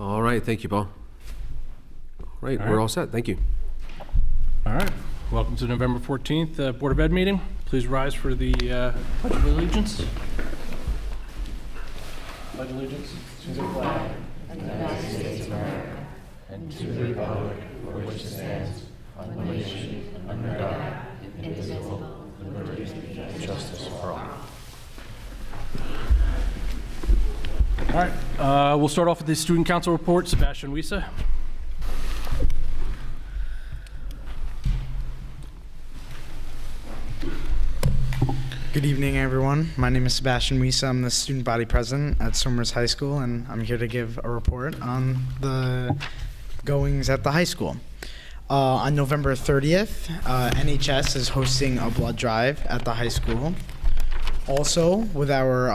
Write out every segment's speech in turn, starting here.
All right, thank you, Paul. All right, All we're right. all set. Thank you. All right. Welcome to November 14th Board of Ed meeting. Please rise for the Pledge of Allegiance. Pledge allegiance to the flag of the United States of America and to the republic for which it stands, one nation, under God, indivisible, with liberty and justice for all. All right. We'll start off with the Student Council report. Sebastian Wiese. Good evening, everyone. My name is Sebastian Wiese. I'm the student body president at Somers High School, and I'm here to give a report on the goings at the high school. On November 30th, NHS is hosting a blood drive at the high school. Also, with our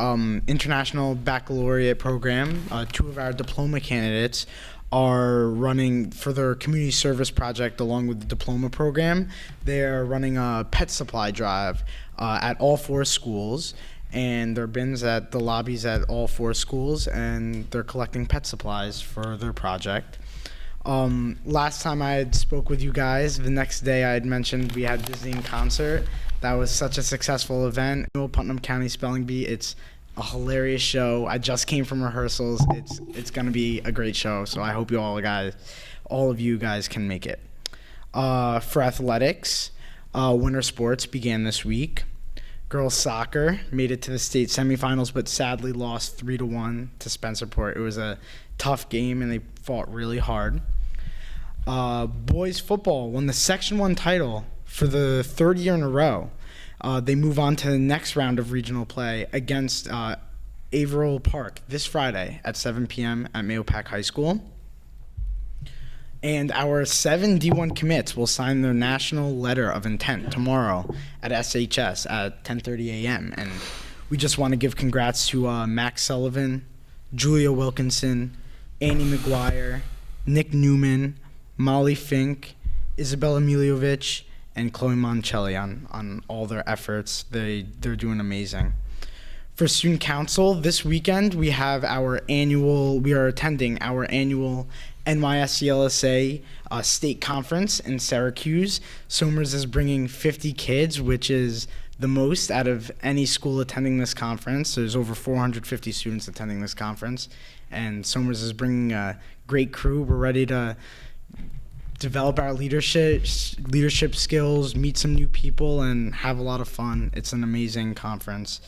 International Baccalaureate program, 2 of our diploma candidates are running for their community service project along with the diploma program. They're running a pet supply drive at all 4 schools, and there are bins at the lobbies at all 4 schools, and they're collecting pet supplies for their project. Last time I had spoke with you guys, the next day I had mentioned we had Disney in concert. That was such a successful event. Putnam County Spelling Bee, it's a hilarious show. I just came from rehearsals. It's gonna be a great show, so I hope all of you guys can make it. For athletics, winter sports began this week. Girls soccer made it to the state semifinals, but sadly lost 3-1 to Spencerport. It was a tough game, and they fought really hard. Boys football won the Section 1 title for the 3rd year in a row. They move on to the next round of regional play against Averill Park this Friday at 7 p.m. at Mahopac High School. And our 7 D1 commits will sign their national letter of intent tomorrow at SHS at 10:30 a.m. And we just want to give congrats to Max Sullivan, Julia Wilkinson, Annie McGuire, Nick Newman, Molly Fink, Isabella Miljovic, and Chloe Moncelli on all their efforts. They're doing amazing. For student council, this weekend we are attending our annual NYSCLSA state conference in Syracuse. Somers is bringing 50 kids, which is the most out of any school attending this conference. There's over 450 students attending this conference, and Somers is bringing a great crew. We're ready to develop our leadership skills, meet some new people, and have a lot of fun. It's an amazing conference.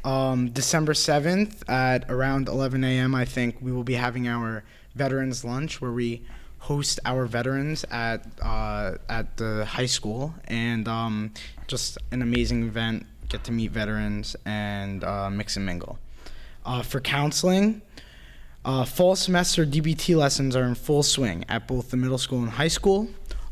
December 7th at around 11 a.m., I think, we will be having our Veterans Lunch, where we host our veterans at the high school, and just an amazing event, get to meet veterans and mix and mingle. For counseling, fall semester DBT lessons are in full swing at both the middle school and high school.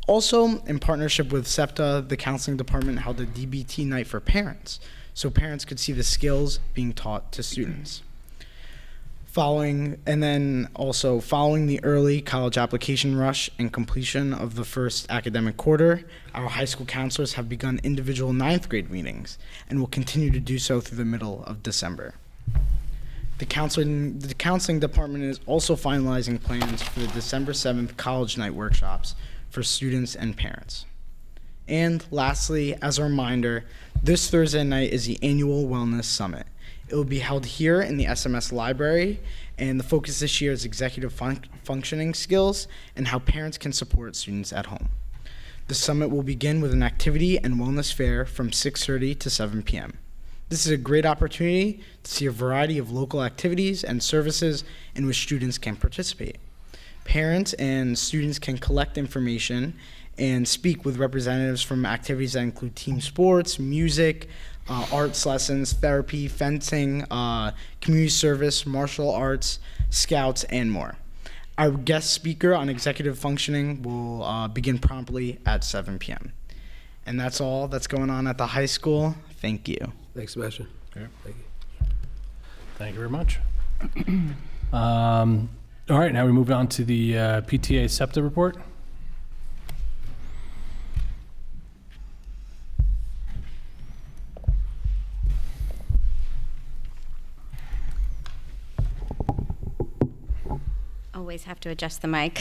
Also, in partnership with SEPTA, the counseling department held a DBT night for parents, so parents could see the skills being taught to students. Following the early college application rush and completion of the first academic quarter, our high school counselors have begun individual 9th grade meetings and will continue to do so through the middle of December. The counseling department is also finalizing plans for the December 7th college night workshops for students and parents. And lastly, as a reminder, this Thursday night is the annual Wellness Summit. It will be held here in the SMS library, and the focus this year is executive functioning skills and how parents can support students at home. The summit will begin with an activity and wellness fair from 6:30 to 7 p.m. This is a great opportunity to see a variety of local activities and services in which students can participate. Parents and students can collect information and speak with representatives from activities that include team sports, music, arts lessons, therapy, fencing, community service, martial arts, scouts, and more. Our guest speaker on executive functioning will begin promptly at 7 p.m. And that's all that's going on at the high school. Thank you. Thanks, Sebastian. Okay. Thank you. Thank you very much. All right, now we move on to the PTA SEPTA report. always have to adjust the mic.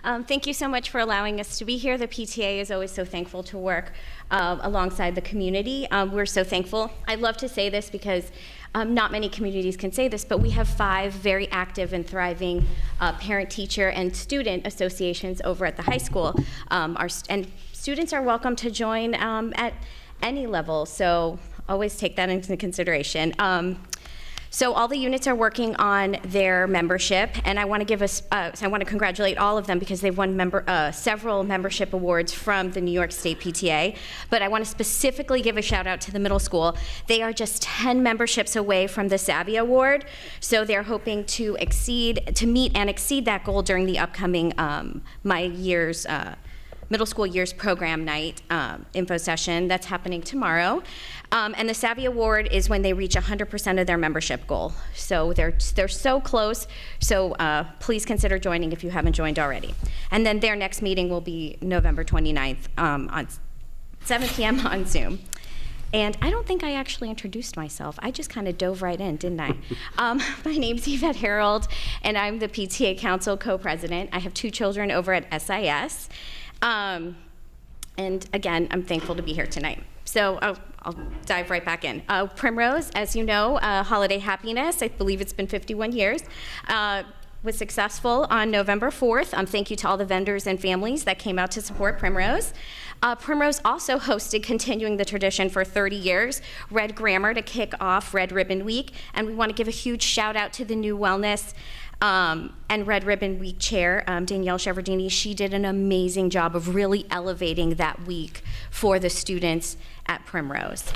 Thank you so much for allowing us to be here. The PTA is always so thankful to work alongside the community. We're so thankful. I love to say this because not many communities can say this, but we have 5 very active and thriving parent, teacher, and student associations over at the high school. And students are welcome to join at any level, so always take that into consideration. So all the units are working on their membership, and I want to congratulate all of them because they've won several membership awards from the New York State PTA. But I want to specifically give a shout out to the middle school. They are just 10 memberships away from the Savvy Award, so they're hoping to meet and exceed that goal during the upcoming middle school years program night info session that's happening tomorrow. And the Savvy Award is when they reach 100% of their membership goal. So they're so close, so please consider joining if you haven't joined already. And then their next meeting will be November 29th on 7 p.m. on Zoom. And I don't think I actually introduced myself. I just kind of dove right in, didn't I? My name's Yvette Harold, and I'm the PTA Council co-president. I have 2 children over at SIS. And again, I'm thankful to be here tonight. So I'll dive right back in. Primrose, as you know, Holiday Happiness, I believe it's been 51 years, was successful on November 4th. Thank you to all the vendors and families that came out to support Primrose. Primrose also hosted, continuing the tradition for 30 years, Red Grammar to kick off Red Ribbon Week. And we want to give a huge shout out to the new Wellness and Red Ribbon Week chair, Danielle Cheverdini. She did an amazing job of really elevating that week for the students at Primrose.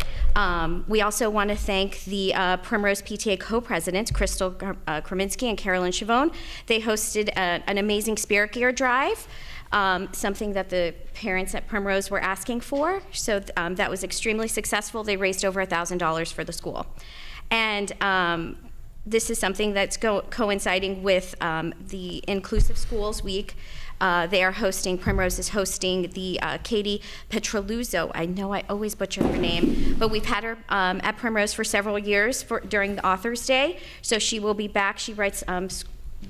We also want to thank the Primrose PTA co-presidents, Crystal Kraminski and Carolyn Chavone. They hosted an amazing Spirit Gear drive, something that the parents at Primrose were asking for. So that was extremely successful. They raised over $1,000 for the school. And this is something that's coinciding with the Inclusive Schools Week. Primrose is hosting the Katie Petroluzzo. I know I always butcher her name, but we've had her at Primrose for several years during the Author's Day, so she will be back. She writes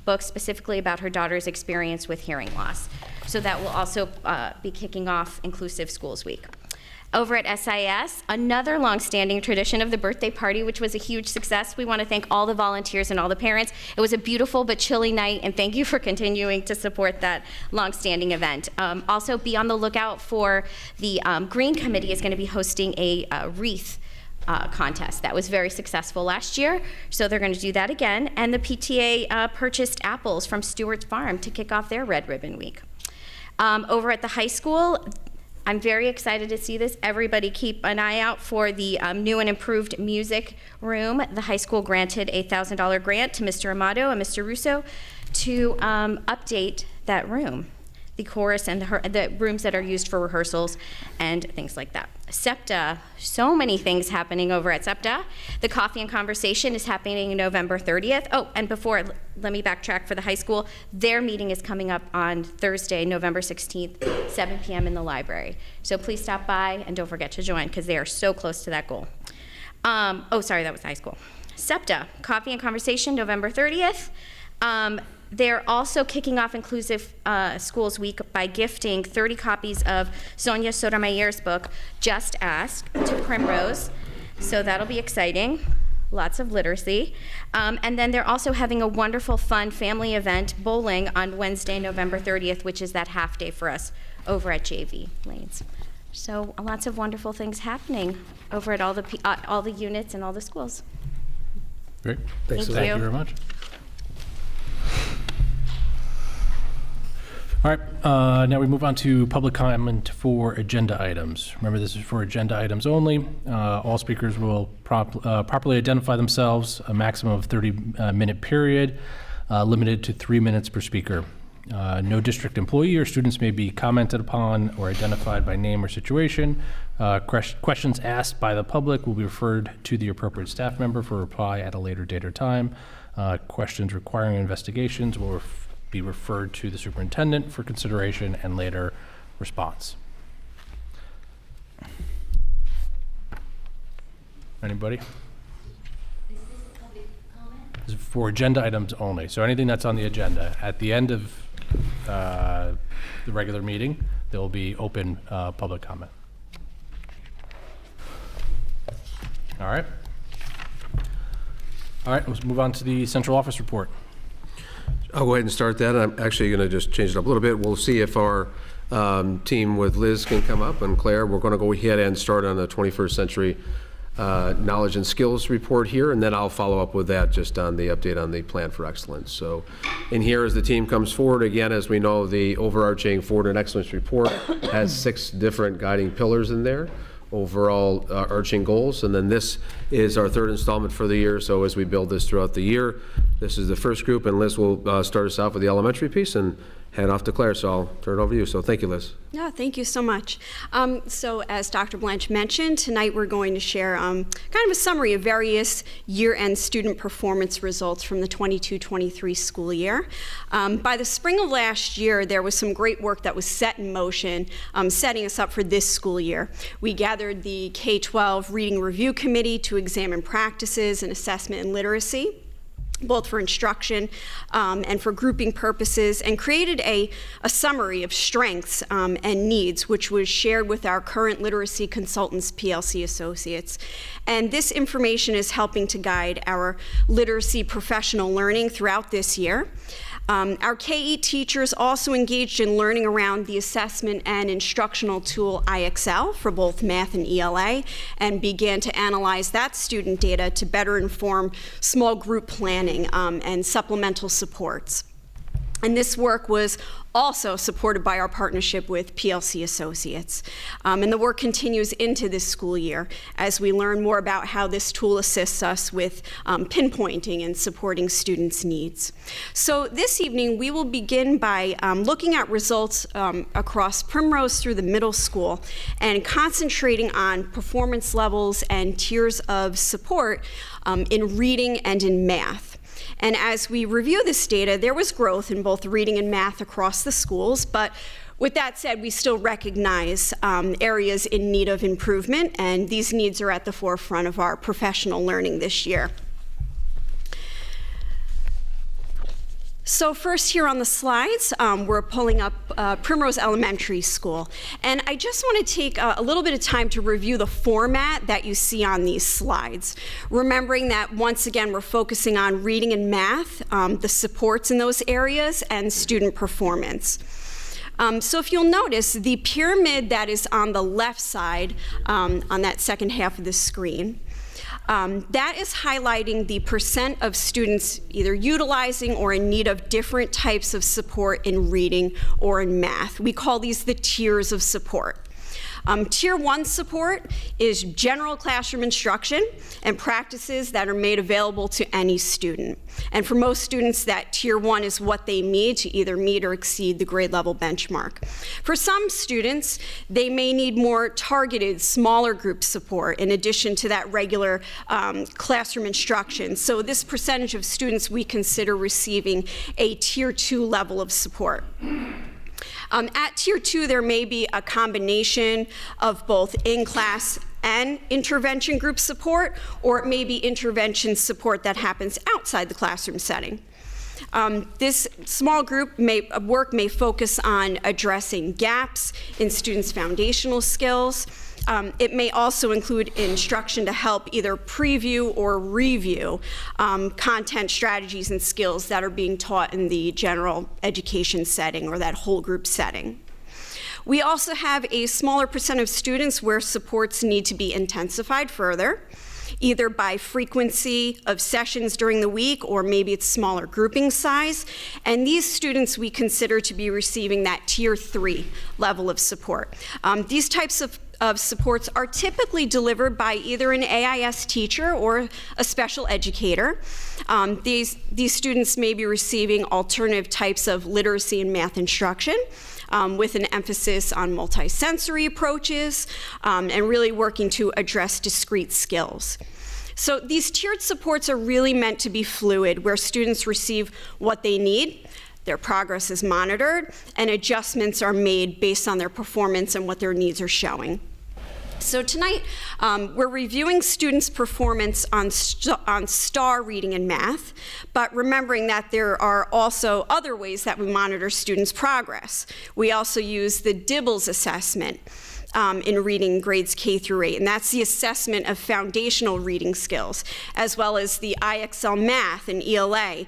books specifically about her daughter's experience with hearing loss. So that will also be kicking off Inclusive Schools Week. Over at SIS, another long-standing tradition of the birthday party, which was a huge success. We want to thank all the volunteers and all the parents. It was a beautiful but chilly night, and thank you for continuing to support that long-standing event. Also, be on the lookout for the Green Committee is going to be hosting a wreath contest. That was very successful last year, so they're going to do that again. And the PTA purchased apples from Stewart's Farm to kick off their Red Ribbon Week. Over at the high school, I'm very excited to see this. Everybody keep an eye out for the new and improved music room. The high school granted a $1,000 grant to Mr. Amato and Mr. Russo to update that room, the chorus and the rooms that are used for rehearsals and things like that. SEPTA, so many things happening over at SEPTA. The Coffee and Conversation is happening November 30th. Oh, and let me backtrack for the high school. Their meeting is coming up on Thursday, November 16th, 7 p.m. in the library. So please stop by and don't forget to join because they are so close to that goal. Sorry, that was high school. SEPTA, Coffee and Conversation, November 30th. They're also kicking off Inclusive Schools Week by gifting 30 copies of Sonia Sotomayer's book, Just Ask, to Primrose. So that'll be exciting. Lots of literacy. And then they're also having a wonderful, fun family event, bowling, on Wednesday, November 30th, which is that half day for us over at JV Lanes. So lots of wonderful things happening over at all the units and all the schools. Great. Thanks Thank for that. you. Thank you very much. All right, now we move on to public comment for agenda items. Remember, this is for agenda items only. All speakers will properly identify themselves, a maximum of 30-minute period, limited to 3 minutes per speaker. No district employee or students may be commented upon or identified by name or situation. Questions asked by the public will be referred to the appropriate staff member for reply at a later date or time. Questions requiring investigations will be referred to the superintendent for consideration and later response. Anybody? Is this public comment? for agenda items only. So anything that's on the agenda, at the end of the regular meeting, there will be open public comment. All right. All right, let's move on to the central office report. I'll go ahead and start that. I'm actually going to just change it up a little bit. We'll see if our team with Liz can come up, and Claire. We're going to go ahead and start on the 21st century knowledge and skills report here, and then I'll follow up with that just on the update on the plan for excellence. So in here, as the team comes forward, again, as we know, the overarching Forward and Excellence report has 6 different guiding pillars in there, overall arching goals, and then this is our 3rd installment for the year. So as we build this throughout the year, this is the first group, and Liz will start us off with the elementary piece and head off to Claire. So I'll turn it over to you. So thank you, Liz. Yeah, thank you so much. So as Dr. Blanche mentioned, tonight we're going to share kind of a summary of various year-end student performance results from the 22-23 school year. By the spring of last year, there was some great work that was set in motion, setting us up for this school year. We gathered the K-12 Reading Review Committee to examine practices in assessment and literacy, both for instruction and for grouping purposes, and created a summary of strengths and needs, which was shared with our current literacy consultants, PLC Associates. And this information is helping to guide our literacy professional learning throughout this year. Our KE teachers also engaged in learning around the assessment and instructional tool IXL for both math and ELA, and began to analyze that student data to better inform small group planning and supplemental supports. And this work was also supported by our partnership with PLC Associates. And the work continues into this school year as we learn more about how this tool assists us with pinpointing and supporting students' needs. So this evening, we will begin by looking at results across Primrose through the middle school and concentrating on performance levels and tiers of support in reading and in math. And as we review this data, there was growth in both reading and math across the schools, but with that said, we still recognize areas in need of improvement, and these needs are at the forefront of our professional learning this year. So first here on the slides, we're pulling up Primrose Elementary School. And I just want to take a little bit of time to review the format that you see on these slides. Remembering that once again, we're focusing on reading and math, the supports in those areas, and student performance. So if you'll notice, the pyramid that is on the left side, on that second half of the screen, that is highlighting the percent of students either utilizing or in need of different types of support in reading or in math. We call these the tiers of support. Tier 1 support is general classroom instruction and practices that are made available to any student. And for most students, that Tier 1 is what they need to either meet or exceed the grade level benchmark. For some students, they may need more targeted, smaller group support in addition to that regular classroom instruction. So this percentage of students we consider receiving a Tier 2 level of support. At Tier 2, there may be a combination of both in-class and intervention group support, or it may be intervention support that happens outside the classroom setting. This small group work may focus on addressing gaps in students' foundational skills. It may also include instruction to help either preview or review content strategies and skills that are being taught in the general education setting or that whole group setting. We also have a smaller percent of students where supports need to be intensified further, either by frequency of sessions during the week or maybe it's smaller grouping size. And these students we consider to be receiving that Tier 3 level of support. These types of supports are typically delivered by either an AIS teacher or a special educator. These students may be receiving alternative types of literacy and math instruction with an emphasis on multisensory approaches and really working to address discrete skills. So these tiered supports are really meant to be fluid, where students receive what they need, their progress is monitored, and adjustments are made based on their performance and what their needs are showing. So tonight, we're reviewing students' performance on STAR reading and math, but remembering that there are also other ways that we monitor students' progress. We also use the DIBELS assessment in reading grades K through 8, and that's the assessment of foundational reading skills, as well as the IXL Math and ELA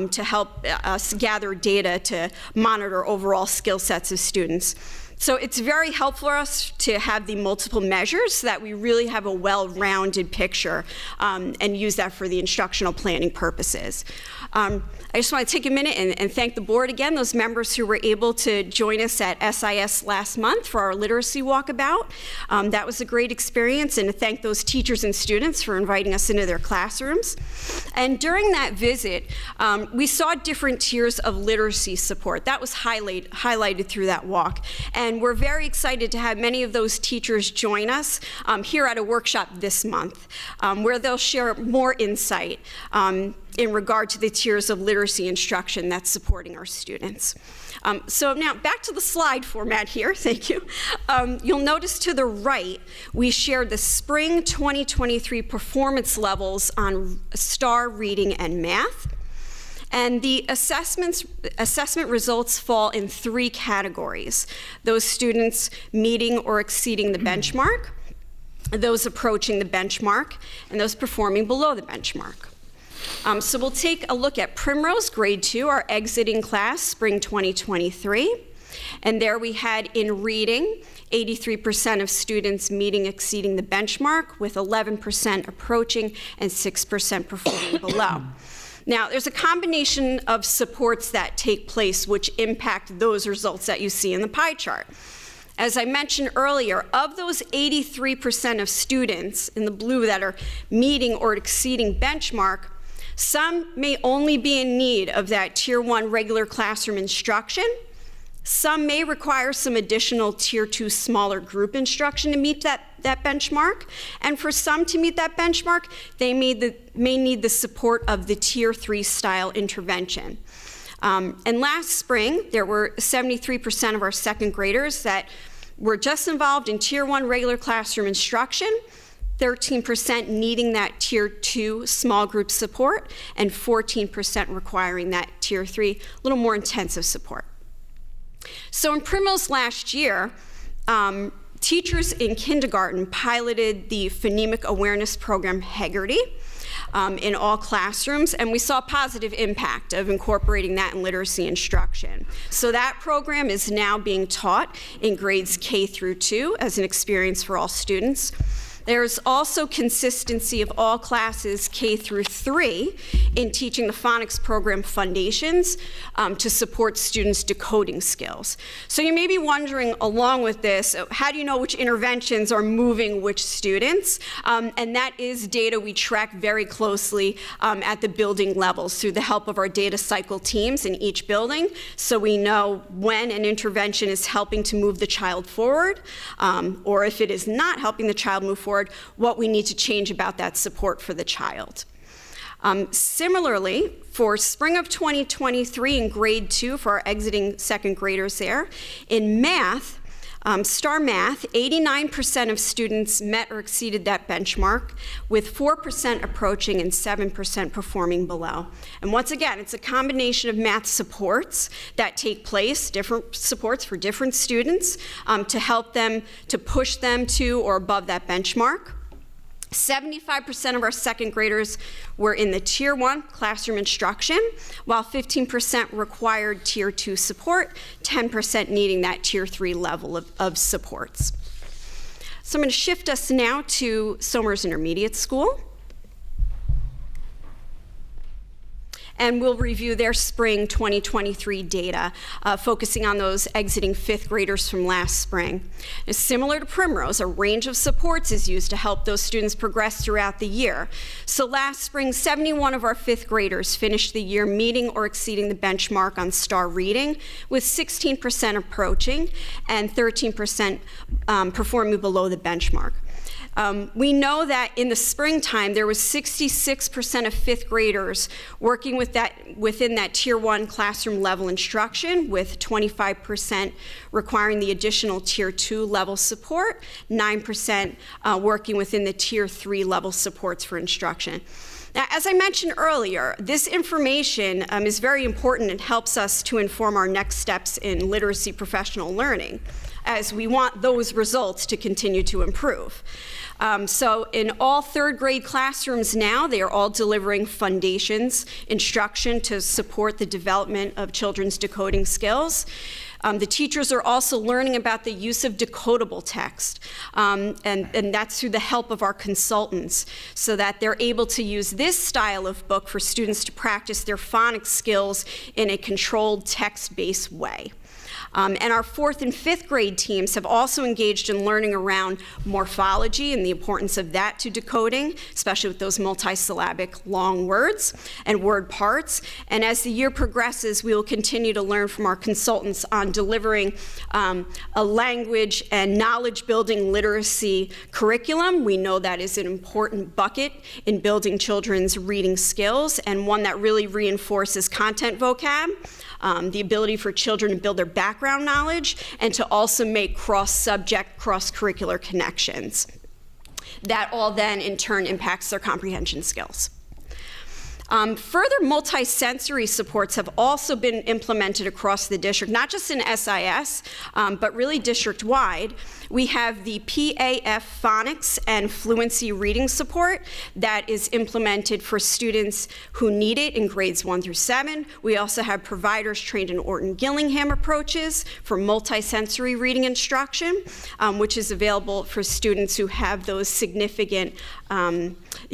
to help us gather data to monitor overall skill sets of students. So it's very helpful for us to have the multiple measures so that we really have a well-rounded picture and use that for the instructional planning purposes. I just want to take a minute and thank the board again, those members who were able to join us at SIS last month for our literacy walkabout. That was a great experience, and to thank those teachers and students for inviting us into their classrooms. And during that visit, we saw different tiers of literacy support. That was highlighted through that walk. And we're very excited to have many of those teachers join us here at a workshop this month, where they'll share more insight in regard to the tiers of literacy instruction that's supporting our students. So now back to the slide format here, thank you. You'll notice to the right, we shared the spring 2023 performance levels on STAR reading and math. And the assessment results fall in 3 categories. Those students meeting or exceeding the benchmark, those approaching the benchmark, and those performing below the benchmark. So we'll take a look at Primrose, grade 2, our exiting class, spring 2023. And there we had in reading, 83% of students meeting, exceeding the benchmark, with 11% approaching and 6% performing below. Now, there's a combination of supports that take place which impact those results that you see in the pie chart. As I mentioned earlier, of those 83% of students in the blue that are meeting or exceeding benchmark, some may only be in need of that Tier 1 regular classroom instruction. Some may require some additional Tier 2 smaller group instruction to meet that benchmark. And for some to meet that benchmark, they may need the support of the Tier 3 style intervention. And last spring, there were 73% of our second graders that were just involved in Tier 1 regular classroom instruction, 13% needing that Tier 2 small group support, and 14% requiring that Tier 3, a little more intensive support. So in Primrose last year, teachers in kindergarten piloted the phonemic awareness program Heggerty in all classrooms, and we saw a positive impact of incorporating that in literacy instruction. So that program is now being taught in grades K through 2 as an experience for all students. There's also consistency of all classes K through 3 in teaching the phonics program foundations to support students' decoding skills. So you may be wondering, along with this, how do you know which interventions are moving which students? And that is data we track very closely at the building levels through the help of our data cycle teams in each building, so we know when an intervention is helping to move the child forward, or if it is not helping the child move forward, what we need to change about that support for the child. Similarly, for spring of 2023 in grade 2, for our exiting second graders there, in math, STAR Math, 89% of students met or exceeded that benchmark, with 4% approaching and 7% performing below. And once again, it's a combination of math supports that take place, different supports for different students, to help them, to push them to or above that benchmark. 75% of our second graders were in the Tier 1 classroom instruction, while 15% required Tier 2 support, 10% needing that Tier 3 level of supports. So I'm going to shift us now to Somers Intermediate School. And we'll review their spring 2023 data, focusing on those exiting 5th graders from last spring. And similar to Primrose, a range of supports is used to help those students progress throughout the year. So last spring, 71 of our 5th graders finished the year meeting or exceeding the benchmark on STAR reading, with 16% approaching and 13% performing below the benchmark. We know that in the springtime, there was 66% of fifth graders working within that Tier 1 classroom level instruction, with 25% requiring the additional Tier 2 level support, 9% working within the Tier 3 level supports for instruction. Now, as I mentioned earlier, this information is very important and helps us to inform our next steps in literacy professional learning, as we want those results to continue to improve. So in all third grade classrooms now, they are all delivering foundations instruction to support the development of children's decoding skills. The teachers are also learning about the use of decodable text, and that's through the help of our consultants, so that they're able to use this style of book for students to practice their phonics skills in a controlled text-based way. And our fourth and fifth grade teams have also engaged in learning around morphology and the importance of that to decoding, especially with those multisyllabic long words and word parts. And as the year progresses, we will continue to learn from our consultants on delivering a language and knowledge building literacy curriculum. We know that is an important bucket in building children's reading skills, and one that really reinforces content vocab, the ability for children to build their background knowledge, and to also make cross-subject, cross-curricular connections. That all then, in turn, impacts their comprehension skills. Further multisensory supports have also been implemented across the district, not just in SIS, but really district-wide. We have the PAF phonics and fluency reading support that is implemented for students who need it in grades 1 through 7. We also have providers trained in Orton-Gillingham approaches for multisensory reading instruction, which is available for students who have those significant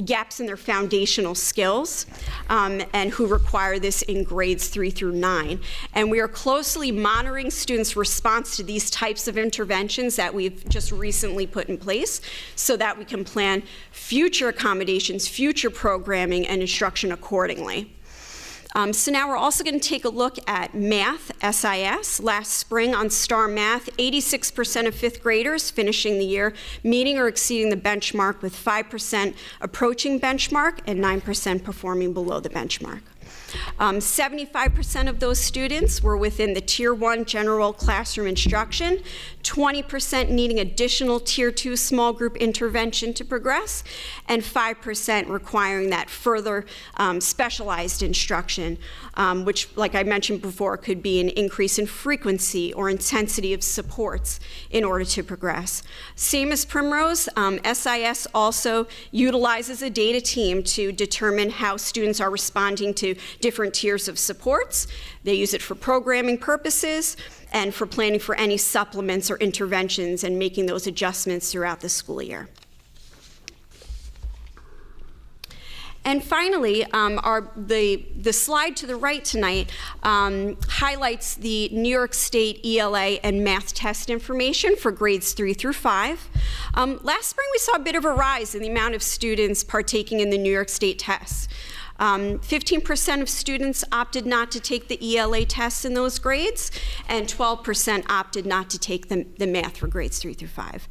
gaps in their foundational skills, and who require this in grades 3 through 9. And we are closely monitoring students' response to these types of interventions that we've just recently put in place, so that we can plan future accommodations, future programming, and instruction accordingly. So now we're also going to take a look at math, SIS. Last spring on STAR Math, 86% of fifth graders finishing the year meeting or exceeding the benchmark, with 5% approaching benchmark and 9% performing below the benchmark. 75% of those students were within the Tier 1 general classroom instruction, 20% needing additional Tier 2 small group intervention to progress, and 5% requiring that further specialized instruction, which, like I mentioned before, could be an increase in frequency or intensity of supports in order to progress. Same as Primrose, SIS also utilizes a data team to determine how students are responding to different tiers of supports. They use it for programming purposes and for planning for any supplements or interventions and making those adjustments throughout the school year. And finally, the slide to the right tonight highlights the New York State ELA and math test information for grades 3 through 5. Last spring, we saw a bit of a rise in the amount of students partaking in the New York State tests. 15% of students opted not to take the ELA tests in those grades, and 12% opted not to take the math for grades 3 through 5.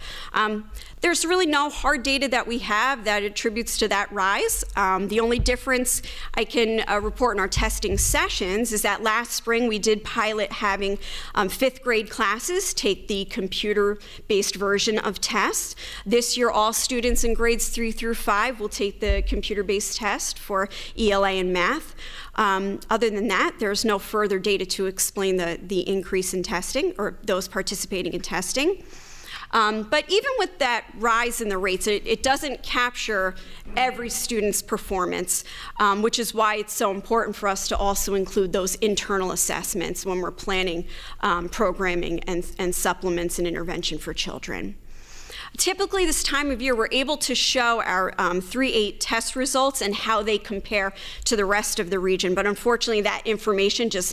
There's really no hard data that we have that attributes to that rise. The only difference I can report in our testing sessions is that last spring we did pilot having fifth grade classes take the computer-based version of tests. This year, all students in grades 3 through 5 will take the computer-based test for ELA and math. Other than that, there's no further data to explain the increase in testing or those participating in testing. But even with that rise in the rates, it doesn't capture every student's performance, which is why it's so important for us to also include those internal assessments when we're planning programming and supplements and intervention for children. Typically, this time of year, we're able to show our 3-8 test results and how they compare to the rest of the region. But unfortunately, that information has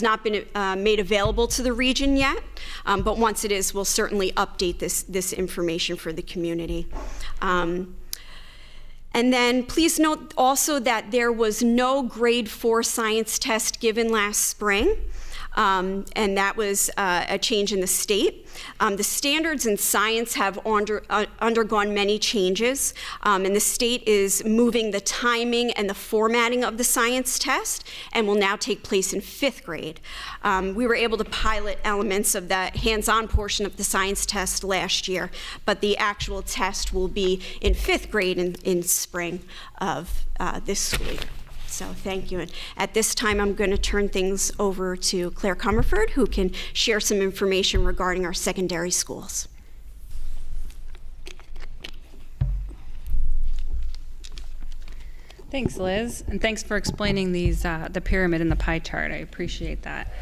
not been made available to the region yet. But once it is, we'll certainly update this information for the community. And then please note also that there was no grade 4 science test given last spring. and that was a change in the state. The standards in science have undergone many changes, and the state is moving the timing and the formatting of the science test and will now take place in 5th grade. We were able to pilot elements of the hands-on portion of the science test last year, but the actual test will be in 5th grade in spring of this school year. So thank you. And at this time, I'm going to turn things over to Claire Comerford, who can share some information regarding our secondary schools. Thanks, Liz, and thanks for explaining these the pyramid and the pie chart. I appreciate that.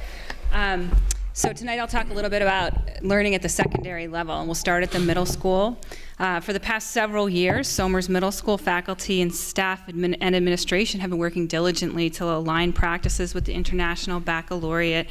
So tonight I'll talk a little bit about learning at the secondary level, and we'll start at the middle school. For the past several years, Somers Middle School faculty and staff and administration have been working diligently to align practices with the International Baccalaureate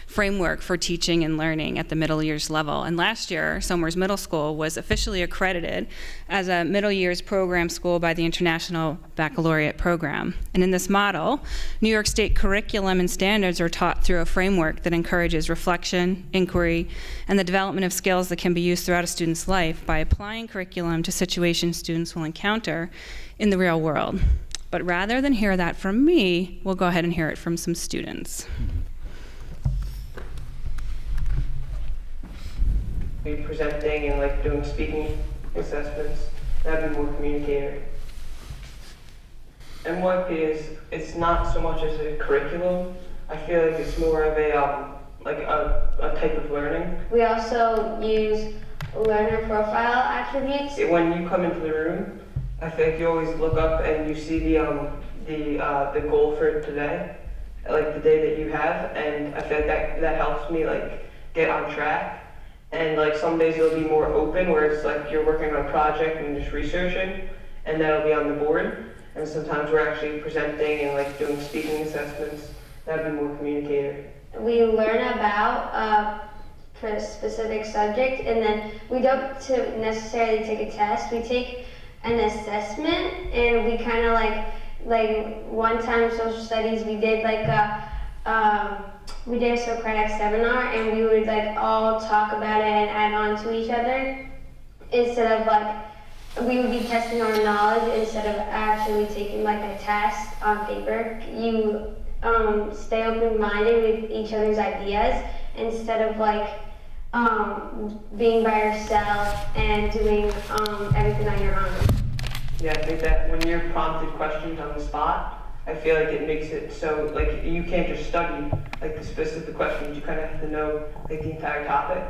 framework for teaching and learning at the middle years level. And last year, Somers Middle School was officially accredited as a middle years program school by the International Baccalaureate program. And in this model, New York State curriculum and standards are taught through a framework that encourages reflection, inquiry, and the development of skills that can be used throughout a student's life by applying curriculum to situations students will encounter in the real world. But rather than hear that from me, we'll go ahead and hear it from some students. Be presenting and like doing speaking assessments. That'd be more communicator. And what is, it's not so much as a curriculum. I feel like it's more of a like a type of learning. We also use learner profile attributes. When you come into the room, I feel like you always look up and you see the goal for today, like the day that you have, and I feel like that helps me like get on track. And like some days you'll be more open, where it's like you're working on a project and just researching, and that'll be on the board. And sometimes we're actually presenting and like doing speaking assessments. That'd be more communicator. We learn about a specific subject, and then we don't necessarily take a test. We take an assessment, and we kind of like one time social studies we did like we did a Socratic seminar, and we would like all talk about it and add on to each other instead of like we would be testing our knowledge instead of actually taking like a test on paper. You stay open-minded with each other's ideas instead of like being by yourself and doing everything on your own. Yeah, I think that when you're prompted questions on the spot, I feel like it makes it so like you can't just study like the specific questions. You kind of have to know like the entire topic,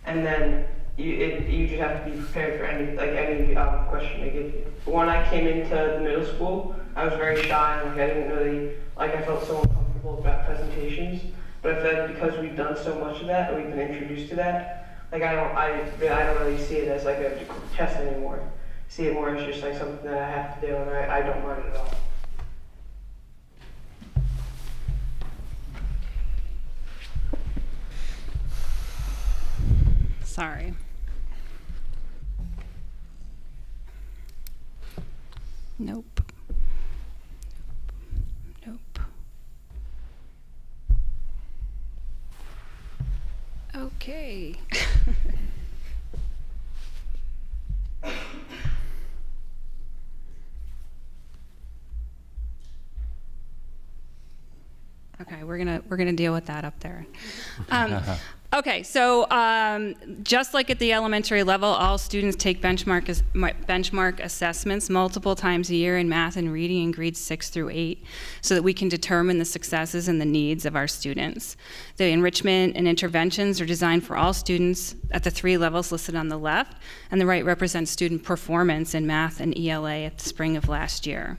and then you just have to be prepared for any question they give you. When I came into the middle school, I was very shy and like I didn't really I felt so uncomfortable about presentations. But I feel like because we've done so much of that and we've been introduced to that, like I don't really see it as like a test anymore. I see it more as just like something that I have to do, and I don't mind it at all. Sorry. Nope. Nope. Okay. Okay, we're gonna deal with that up there. Okay, so just like at the elementary level, all students take benchmark assessments multiple times a year in math and reading in grades 6 through 8, so that we can determine the successes and the needs of our students. The enrichment and interventions are designed for all students at the 3 levels listed on the left, and the right represents student performance in math and ELA at the spring of last year.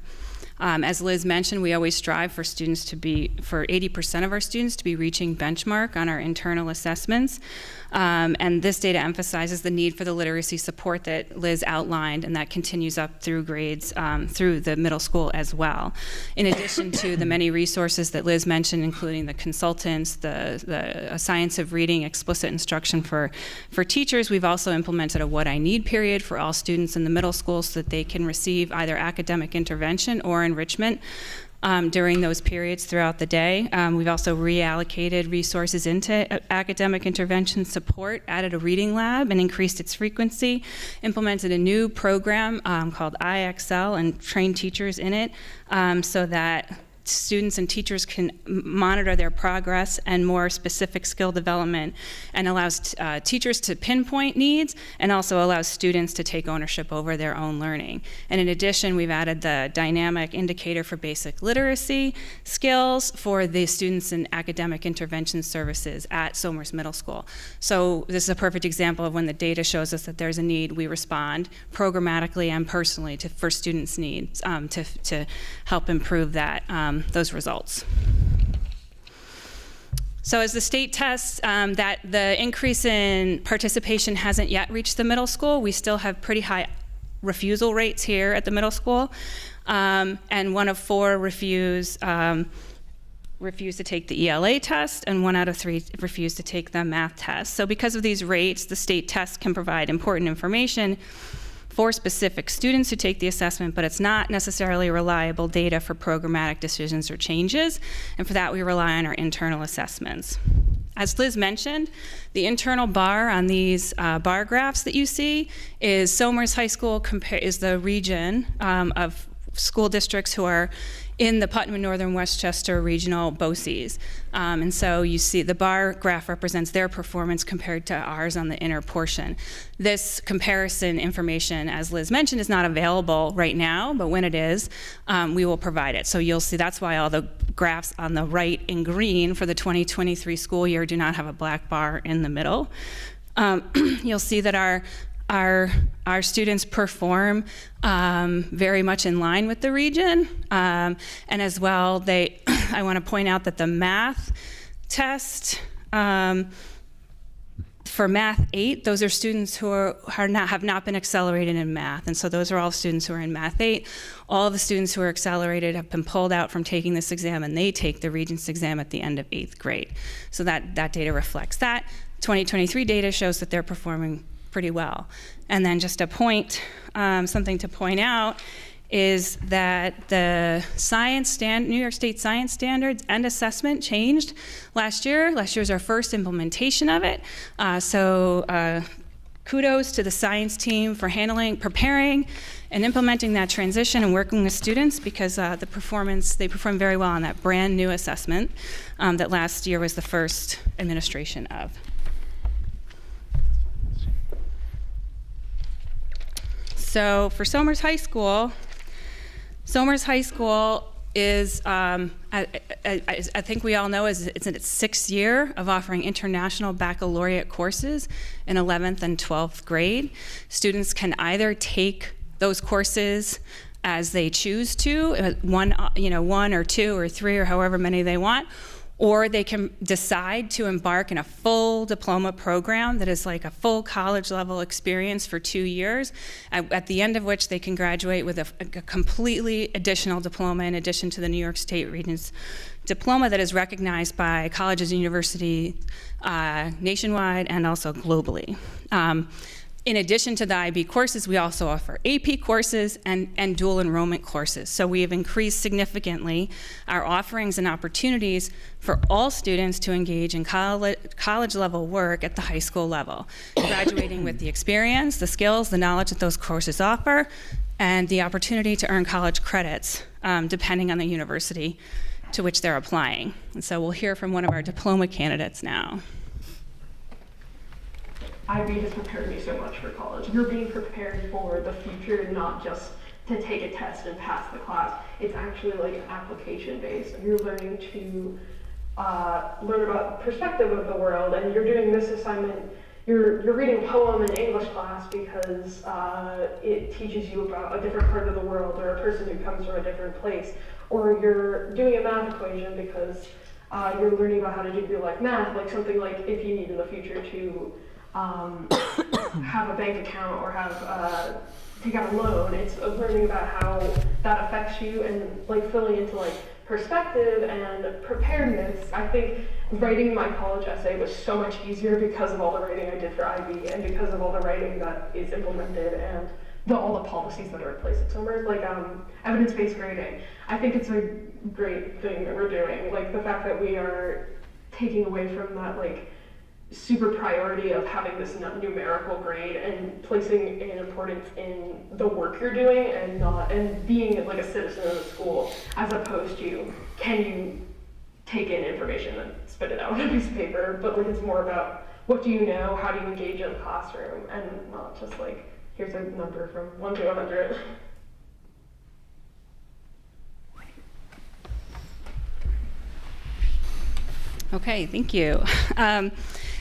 As Liz mentioned, we always strive for 80% of our students to be reaching benchmark on our internal assessments. And this data emphasizes the need for the literacy support that Liz outlined, and that continues up through grades, through the middle school as well. In addition to the many resources that Liz mentioned, including the consultants, the science of reading, explicit instruction for teachers, we've also implemented a What I Need period for all students in the middle school so that they can receive either academic intervention or enrichment during those periods throughout the day. We've also reallocated resources into academic intervention support, added a reading lab and increased its frequency, implemented a new program called IXL and trained teachers in it so that students and teachers can monitor their progress and more specific skill development, and allows teachers to pinpoint needs and also allows students to take ownership over their own learning. And in addition, we've added the dynamic indicator for basic literacy skills for the students in academic intervention services at Somers Middle School. So this is a perfect example of when the data shows us that there's a need, we respond programmatically and personally for students' needs to help improve that those results. So as the state tests that the increase in participation hasn't yet reached the middle school, we still have pretty high refusal rates here at the middle school. And 1 of 4 refuse to take the ELA test, and 1 out of 3 refuse to take the math test. So because of these rates, the state test can provide important information for specific students who take the assessment, but it's not necessarily reliable data for programmatic decisions or changes, and for that we rely on our internal assessments. As Liz mentioned, the internal bar on these bar graphs that you see is Somers High School is the region of school districts who are in the Putnam and Northern Westchester regional BOCES. And so you see the bar graph represents their performance compared to ours on the inner portion. This comparison information, as Liz mentioned, is not available right now, but when it is, we will provide it. So you'll see that's why all the graphs on the right in green for the 2023 school year do not have a black bar in the middle. You'll see that our students perform very much in line with the region, and as well, I want to point out that the math test for Math 8, those are students who have not been accelerated in math, and so those are all students who are in Math 8. All of the students who are accelerated have been pulled out from taking this exam, and they take the Regents exam at the end of 8th grade. So that data reflects that. 2023 data shows that they're performing pretty well. And then just a point, something to point out is that the New York State science standards and assessment changed last year. Last year was our first implementation of it. So kudos to the science team for preparing and implementing that transition and working with students, because they performed very well on that brand new assessment that last year was the first administration of. So for Somers High School is, I think we all know, it's in its 6th year of offering international baccalaureate courses in 11th and 12th grade. Students can either take those courses as they choose to, one or 2 or 3 or however many they want, or they can decide to embark in a full diploma program that is like a full college level experience for 2 years, at the end of which they can graduate with a completely additional diploma in addition to the New York State Regents diploma that is recognized by colleges and universities nationwide and also globally. In addition to the IB courses, we also offer AP courses and dual enrollment courses. So we have increased significantly our offerings and opportunities for all students to engage in college level work at the high school level, graduating with the experience, the skills, the knowledge that those courses offer, and the opportunity to earn college credits depending on the university to which they're applying. And so we'll hear from one of our diploma candidates now. IB has prepared me so much for college. You're being prepared for the future, not just to take a test and pass the class. It's actually like application based. You're learning to learn about perspective of the world, and you're doing this assignment. You're reading a poem in English class because it teaches you about a different part of the world or a person who comes from a different place. Or you're doing a math equation because you're learning about how to do real life math, like something like if you need in the future to have a bank account or have take out a loan. It's learning about how that affects you and like filling into like perspective and preparedness. I think writing my college essay was so much easier because of all the writing I did for IB and because of all the writing that is implemented and all the policies that are in place at Somers, like evidence-based grading. I think it's a great thing that we're doing. Like the fact that we are taking away from that like super priority of having this numerical grade and placing an importance in the work you're doing and being like a citizen of the school, as opposed to can you take in information and spit it out on a piece of paper. But like it's more about what do you know, how do you engage in the classroom, and not just like here's a number from 1 to 100. Okay, thank you.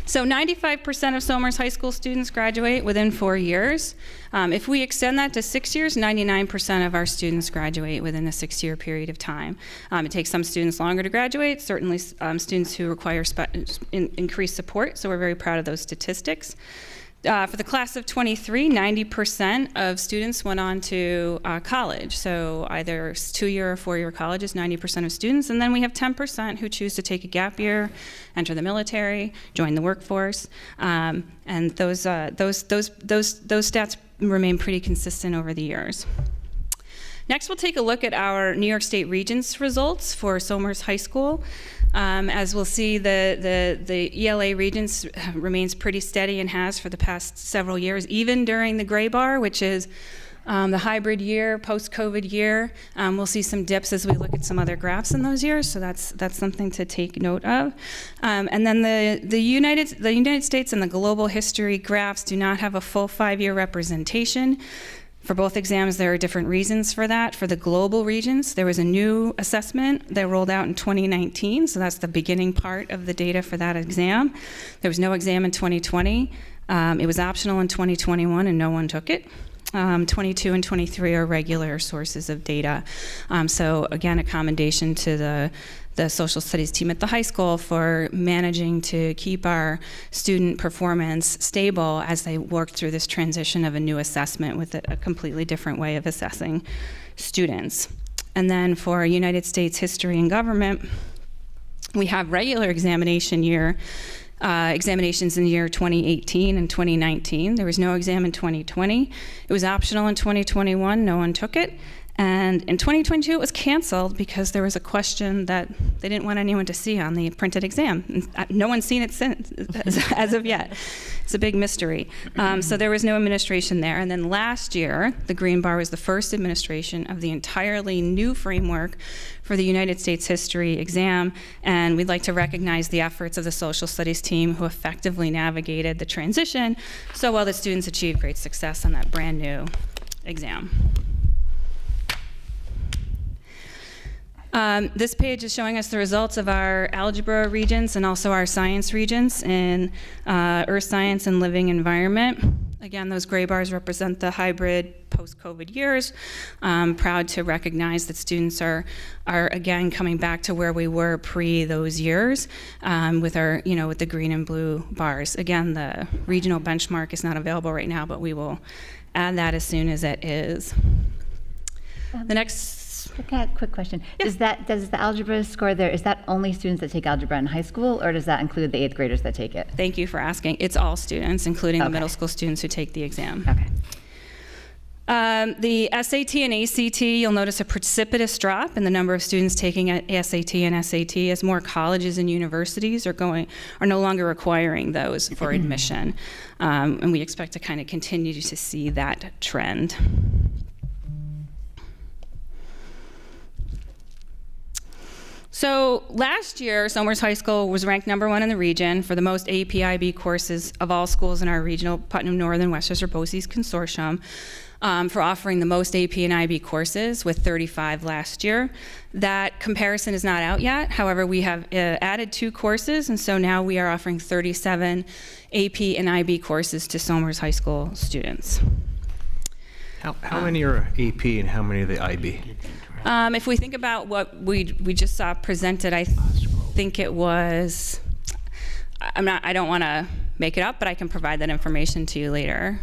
So 95% of Somers High School students graduate within 4 years. If we extend that to 6 years, 99% of our students graduate within a 6-year period of time. It takes some students longer to graduate, certainly students who require increased support, so we're very proud of those statistics. For the class of 23, 90% of students went on to college, so either 2-year or 4-year colleges, 90% of students, and then we have 10% who choose to take a gap year, enter the military, join the workforce, and those stats remain pretty consistent over the years. Next, we'll take a look at our New York State Regents results for Somers High School. As we'll see, the ELA Regents remains pretty steady and has for the past several years, even during the gray bar, which is the hybrid year, post-COVID year. We'll see some dips as we look at some other graphs in those years, so that's something to take note of. And then the United States and the global history graphs do not have a full 5-year representation. For both exams, there are different reasons for that. For the global regions, there was a new assessment that rolled out in 2019, so that's the beginning part of the data for that exam. There was no exam in 2020. It was optional in 2021, and no one took it. 22 and 23 are regular sources of data. So again, a commendation to the social studies team at the high school for managing to keep our student performance stable as they work through this transition of a new assessment with a completely different way of assessing students. And then for United States history and government, we have regular examinations in the year 2018 and 2019. There was no exam in 2020. It was optional in 2021. No one took it. And in 2022, it was canceled because there was a question that they didn't want anyone to see on the printed exam. And no one's seen it since, as of yet. It's a big mystery. So there was no administration there. And then last year, the green bar was the first administration of the entirely new framework for the United States history exam. And we'd like to recognize the efforts of the social studies team who effectively navigated the transition so well that students achieved great success on that brand new exam. This page is showing us the results of our algebra regents and also our science regents in earth science and living environment. Again, those gray bars represent the hybrid post-COVID years. Proud to recognize that students are again coming back to where we were pre those years with our, with the green and blue bars. Again, the regional benchmark is not available right now, but we will add that as soon as it is. The next. Okay, quick question. Yeah. Does the algebra score there, is that only students that take algebra in high school, or does that include the 8th graders that take it? Thank you for asking. It's all students, including the middle school students who take the exam. Okay. The SAT and ACT, you'll notice a precipitous drop in the number of students taking SAT and SAT as more colleges and universities are no longer requiring those for admission. And we expect to kind of continue to see that trend. So last year, Somers High School was ranked #1 in the region for the most AP/IB courses of all schools in our regional Putnam Northern Westchester BOCES consortium for offering the most AP and IB courses with 35 last year. That comparison is not out yet. However, we have added 2 courses, and so now we are offering 37 AP and IB courses to Somers High School students. How many are AP and how many are the IB? If we think about what we just saw presented, I think it was, I don't want to make it up, but I can provide that information to you later.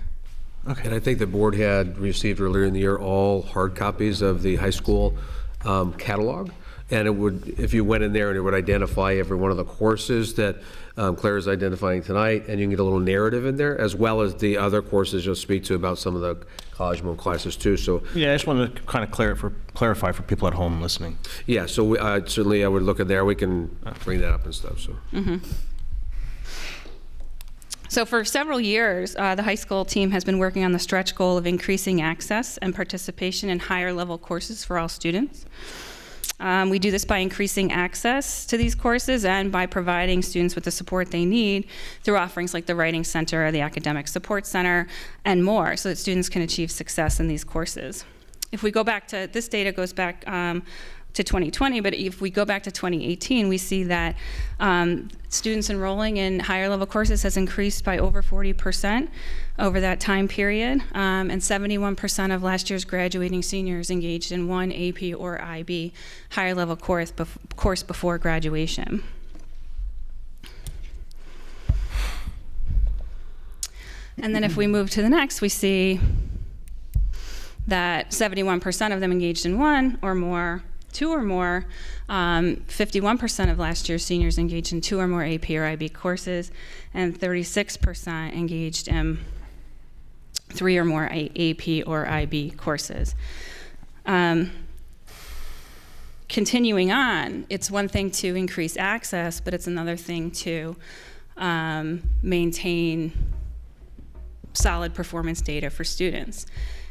Okay. And I think the board had received earlier in the year all hard copies of the high school catalog. And it would, if you went in there, and it would identify every one of the courses that Claire is identifying tonight, and you can get a little narrative in there, as well as the other courses you'll speak to about some of the college mode classes too. So Yeah, I just wanted to kind of clarify for people at home listening. yeah, so certainly I would look at there. We can bring that up and stuff. So. So for several years, the high school team has been working on the stretch goal of increasing access and participation in higher level courses for all students. We do this by increasing access to these courses and by providing students with the support they need through offerings like the Writing Center or the Academic Support Center and more, so that students can achieve success in these courses. If we go back to, this data goes back to 2020, but if we go back to 2018, we see that students enrolling in higher level courses has increased by over 40% over that time period, and 71% of last year's graduating seniors engaged in one AP or IB higher level course before graduation. And then if we move to the next, we see that 71% of them engaged in one or more, two or more. 51% of last year's seniors engaged in 2 or more AP or IB courses, and 36% engaged in 3 or more AP or IB courses. Continuing on, it's one thing to increase access, but it's another thing to maintain solid performance data for students.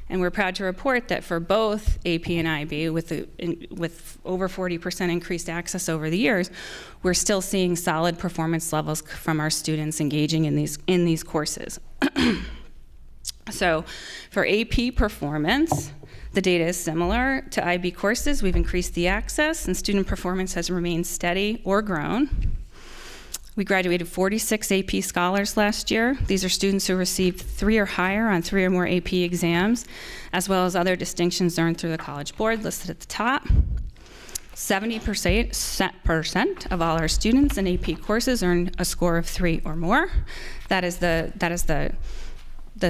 And we're proud to report that for both AP and IB, with over 40% increased access over the years, we're still seeing solid performance levels from our students engaging in these courses. So for AP performance, the data is similar to IB courses. We've increased the access, and student performance has remained steady or grown. We graduated 46 AP scholars last year. These are students who received 3 or higher on 3 or more AP exams, as well as other distinctions earned through the College Board listed at the top. 70% of all our students in AP courses earned a score of 3 or more. That is the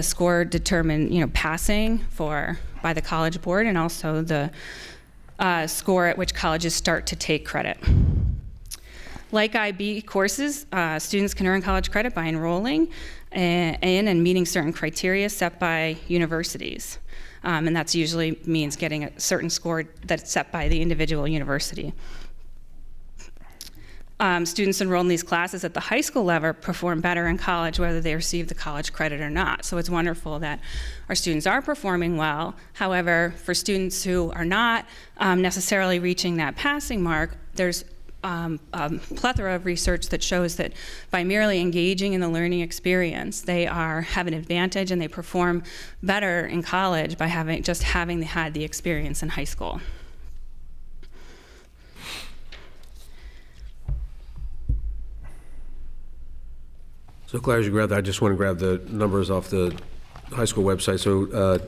score determined, passing by the College Board, and also the score at which colleges start to take credit. Like IB courses, students can earn college credit by enrolling in and meeting certain criteria set by universities. And that usually means getting a certain score that's set by the individual university. Students enrolled in these classes at the high school level perform better in college whether they receive the college credit or not. So it's wonderful that our students are performing well. However, for students who are not necessarily reaching that passing mark, there's a plethora of research that shows that by merely engaging in the learning experience, they have an advantage, and they perform better in college by having had the experience in high school. So Claire, as you grab that, I just want to grab the numbers off the high school website. So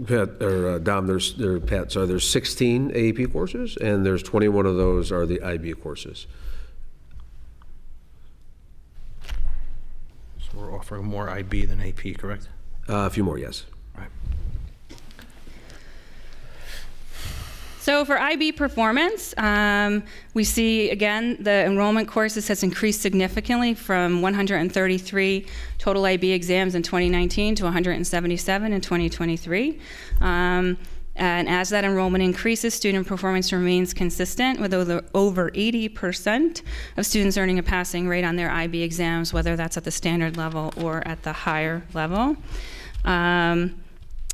Pat, or Dom, there's 16 AAP courses, and there's 21 of those are the IB courses. So we're offering more IB than AP, correct? A few more, yes. Right. So for IB performance, we see, again, the enrollment courses has increased significantly from 133 total IB exams in 2019 to 177 in 2023. And as that enrollment increases, student performance remains consistent, with over 80% of students earning a passing rate on their IB exams, whether that's at the standard level or at the higher level.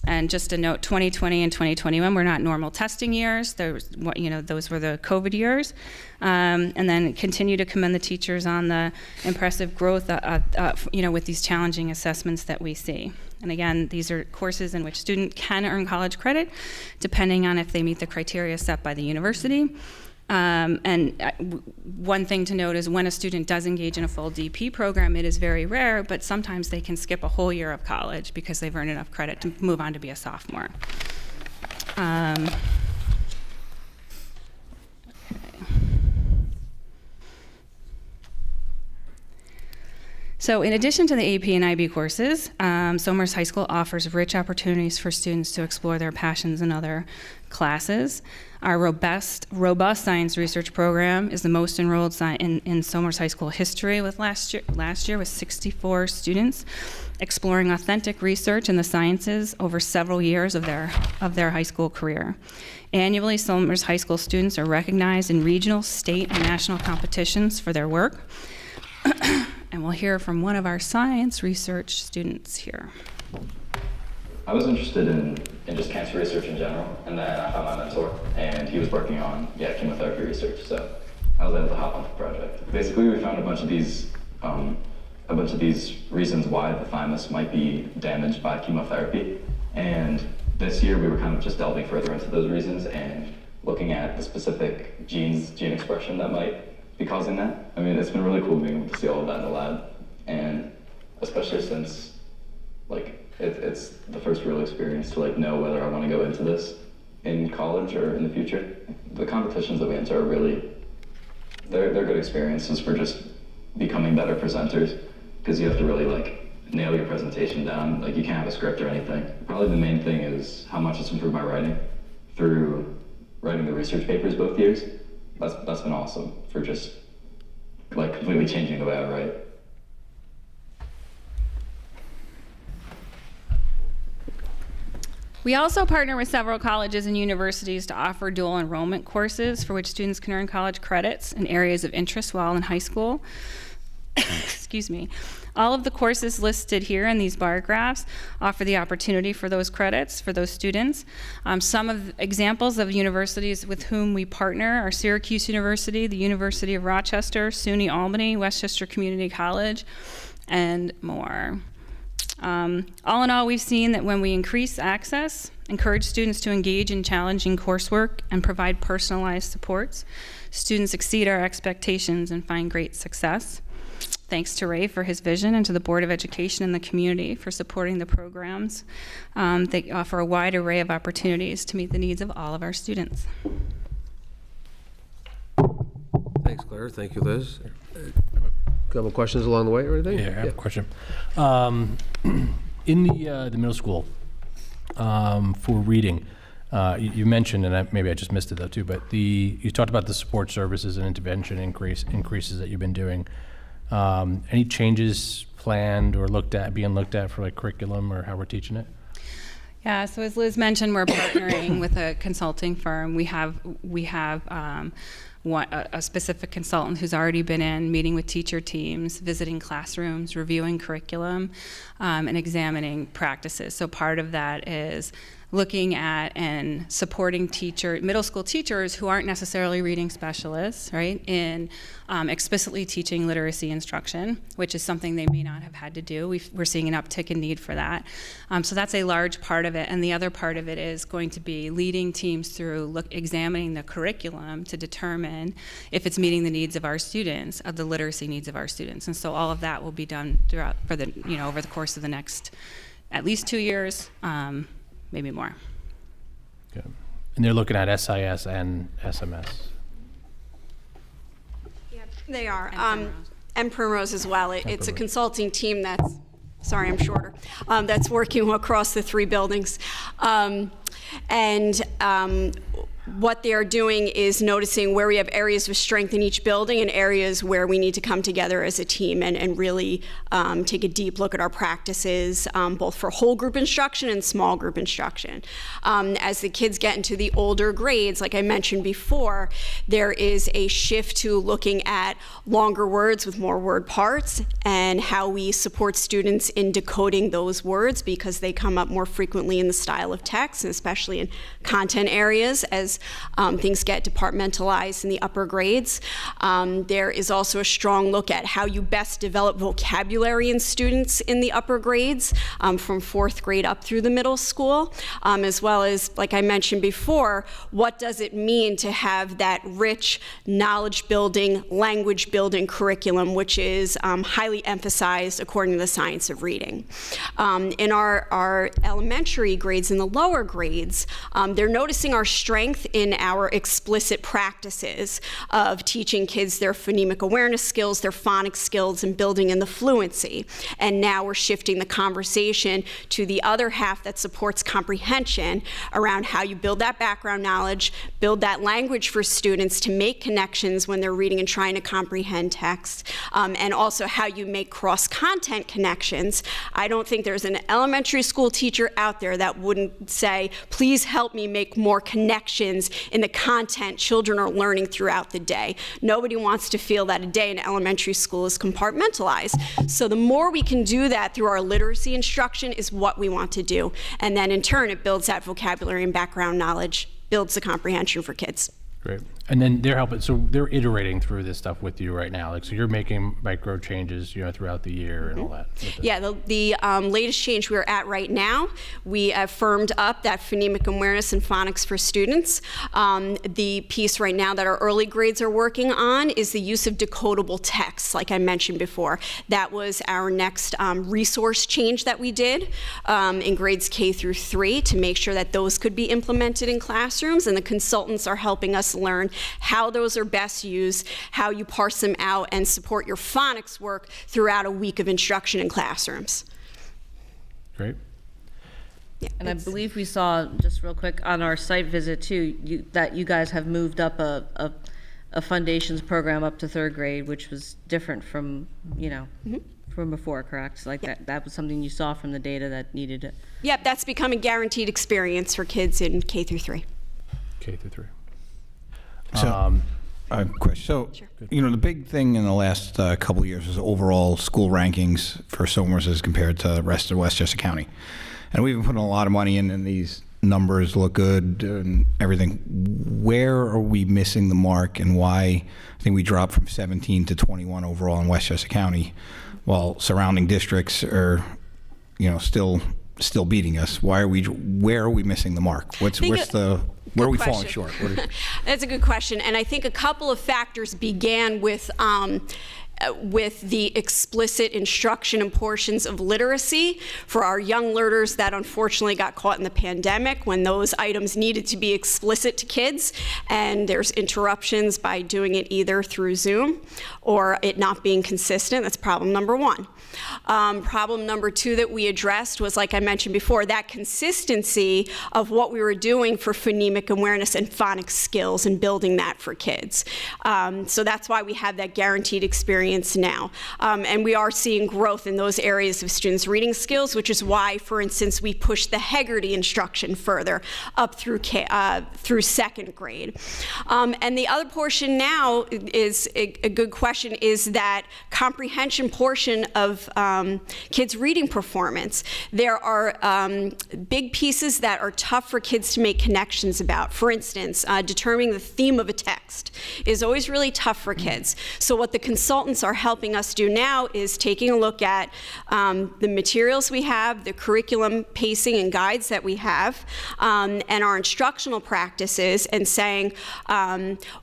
And just a note, 2020 and 2021 were not normal testing years. Those were the COVID years. And then continue to commend the teachers on the impressive growth, with these challenging assessments that we see. And again, these are courses in which students can earn college credit, depending on if they meet the criteria set by the university. One thing to note is when a student does engage in a full DP program, it is very rare, but sometimes they can skip a whole year of college because they've earned enough credit to move on to be a sophomore. So in addition to the AP and IB courses, Somers High School offers rich opportunities for students to explore their passions in other classes. Our robust science research program is the most enrolled in Somers High School history, with last year with 64 students exploring authentic research in the sciences over several years of their high school career. Annually, Somers High School students are recognized in regional, state, and national competitions for their work. And we'll hear from one of our science research students here. I was interested in just cancer research in general, and then I found my mentor, and he was working on chemotherapy research, so I was able to hop on the project. Basically, we found a bunch of these reasons why the thymus might be damaged by chemotherapy, and this year we were kind of just delving further into those reasons and looking at the specific gene expression that might be causing that. I mean, it's been really cool being able to see all of that in the lab, and especially since it's the first real experience to know whether I want to go into this in college or in the future. The competitions that we enter are really, they're good experiences for just becoming better presenters, because you have to really nail your presentation down. You can't have a script or anything. Probably the main thing is how much it's improved my writing through writing the research papers both years. That's been awesome for just completely changing the way I write. We also partner with several colleges and universities to offer dual enrollment courses for which students can earn college credits in areas of interest while in high school. Excuse me. All of the courses listed here in these bar graphs offer the opportunity for those credits for those students. Some of examples of universities with whom we partner are Syracuse University, the University of Rochester, SUNY Albany, Westchester Community College, and more. All in all, we've seen that when we increase access, encourage students to engage in challenging coursework, and provide personalized supports, students exceed our expectations and find great success. Thanks to Ray for his vision, and to the Board of Education and the community for supporting the programs. They offer a wide array of opportunities to meet the needs of all of our students. Thanks, Claire. Thank you, Liz. Couple questions along the way or anything? Yeah, I have a question. In the middle school, for reading, you mentioned, and maybe I just missed it though too, but you talked about the support services and intervention increases that you've been doing. Any changes planned or being looked at for curriculum or how we're teaching it? Yeah, so as Liz mentioned, we're partnering with a consulting firm. We have a specific consultant who's already been in, meeting with teacher teams, visiting classrooms, reviewing curriculum, and examining practices. So part of that is looking at and supporting middle school teachers who aren't necessarily reading specialists, right, in explicitly teaching literacy instruction, which is something they may not have had to do. We're seeing an uptick in need for that. So that's a large part of it. And the other part of it is going to be leading teams through examining the curriculum to determine if it's meeting the needs of our students, of the literacy needs of our students. And so all of that will be done over the course of the next at least 2 years, maybe more. Okay. And they're looking at SIS and SMS. Yep, they are. And Primrose as well. It's a consulting team that's, sorry, I'm shorter, that's working across the 3 buildings. What they are doing is noticing where we have areas of strength in each building and areas where we need to come together as a team and really take a deep look at our practices, both for whole group instruction and small group instruction. As the kids get into the older grades, like I mentioned before, there is a shift to looking at longer words with more word parts and how we support students in decoding those words, because they come up more frequently in the style of text, and especially in content areas as things get departmentalized in the upper grades. There is also a strong look at how you best develop vocabulary in students in the upper grades, from 4th grade up through the middle school, as well as, like I mentioned before, what does it mean to have that rich knowledge building, language building curriculum, which is highly emphasized according to the science of reading. In our elementary grades, in the lower grades, they're noticing our strength in our explicit practices of teaching kids their phonemic awareness skills, their phonics skills, and building in the fluency. And now we're shifting the conversation to the other half that supports comprehension around how you build that background knowledge, build that language for students to make connections when they're reading and trying to comprehend text, and also how you make cross-content connections. I don't think there's an elementary school teacher out there that wouldn't say, please help me make more connections in the content children are learning throughout the day. Nobody wants to feel that a day in elementary school is compartmentalized. So the more we can do that through our literacy instruction is what we want to do. And then in turn, it builds that vocabulary and background knowledge, builds the comprehension for kids. Great. And then they're helping, so they're iterating through this stuff with you right now. Like, so you're making micro changes, throughout the year and all that. Yeah, the latest change we're at right now, we have firmed up that phonemic awareness and phonics for students. The piece right now that our early grades are working on is the use of decodable text, like I mentioned before. That was our next resource change that we did in grades K through 3 to make sure that those could be implemented in classrooms, and the consultants are helping us learn how those are best used, how you parse them out, and support your phonics work throughout a week of instruction in classrooms. Great. Yeah, and I believe we saw, just real quick, on our site visit too, that you guys have moved up a foundations program up to 3rd grade, which was different from, from before, correct? Like that was something you saw from the data that needed it. Yep, that's become a guaranteed experience for kids in K through 3. K through 3. So, question. So, Sure. The big thing in the last couple of years is overall school rankings for Somers as compared to the rest of Westchester County. And we've been putting a lot of money in, and these numbers look good and everything. Where are we missing the mark, and why? I think we dropped from 17 to 21 overall in Westchester County, while surrounding districts are, still beating us. Where are we missing the mark? Where are we falling short? That's a good question, and I think a couple of factors began with the explicit instruction and portions of literacy for our young learners that unfortunately got caught in the pandemic when those items needed to be explicit to kids, and there's interruptions by doing it either through Zoom or it not being consistent. That's problem number 1. Problem number 2 that we addressed was, like I mentioned before, that consistency of what we were doing for phonemic awareness and phonics skills and building that for kids. So that's why we have that guaranteed experience now. And we are seeing growth in those areas of students' reading skills, which is why, for instance, we pushed the Hegarty instruction further up through 2nd grade. And the other portion now is a good question, is that comprehension portion of kids' reading performance. There are big pieces that are tough for kids to make connections about. For instance, determining the theme of a text is always really tough for kids. So what the consultants are helping us do now is taking a look at the materials we have, the curriculum pacing and guides that we have, and our instructional practices, and saying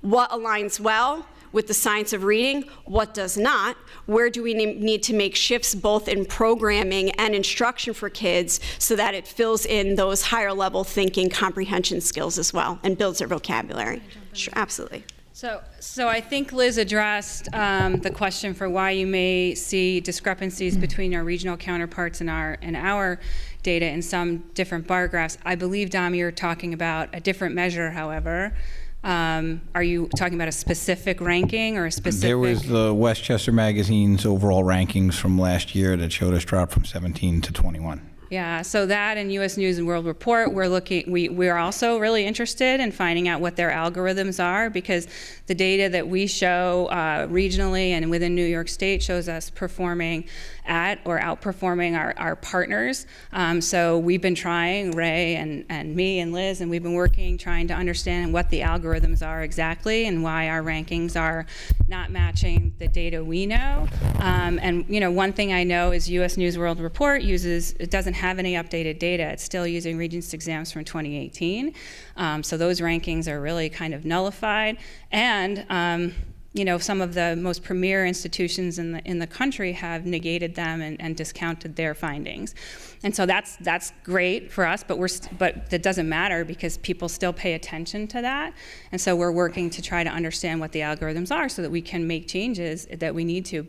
what aligns well with the science of reading, what does not, where do we need to make shifts both in programming and instruction for kids so that it fills in those higher level thinking comprehension skills as well and builds their vocabulary. Sure, absolutely. So I think Liz addressed the question for why you may see discrepancies between our regional counterparts and our data in some different bar graphs. I believe, Dom, you're talking about a different measure, however. Are you talking about a specific ranking or a specific? There was the Westchester Magazine's overall rankings from last year that showed us drop from 17 to 21. Yeah, so that and U.S. News and World Report, we're also really interested in finding out what their algorithms are, because the data that we show regionally and within New York State shows us performing at or outperforming our partners. So we've been trying, Ray and me and Liz, and we've been working trying to understand what the algorithms are exactly and why our rankings are not matching the data we know. And one thing I know is U.S. News World Report it doesn't have any updated data. It's still using Regents exams from 2018. So those rankings are really kind of nullified. And some of the most premier institutions in the country have negated them and discounted their findings. And so that's great for us, but that doesn't matter because people still pay attention to that. And so we're working to try to understand what the algorithms are so that we can make changes that we need to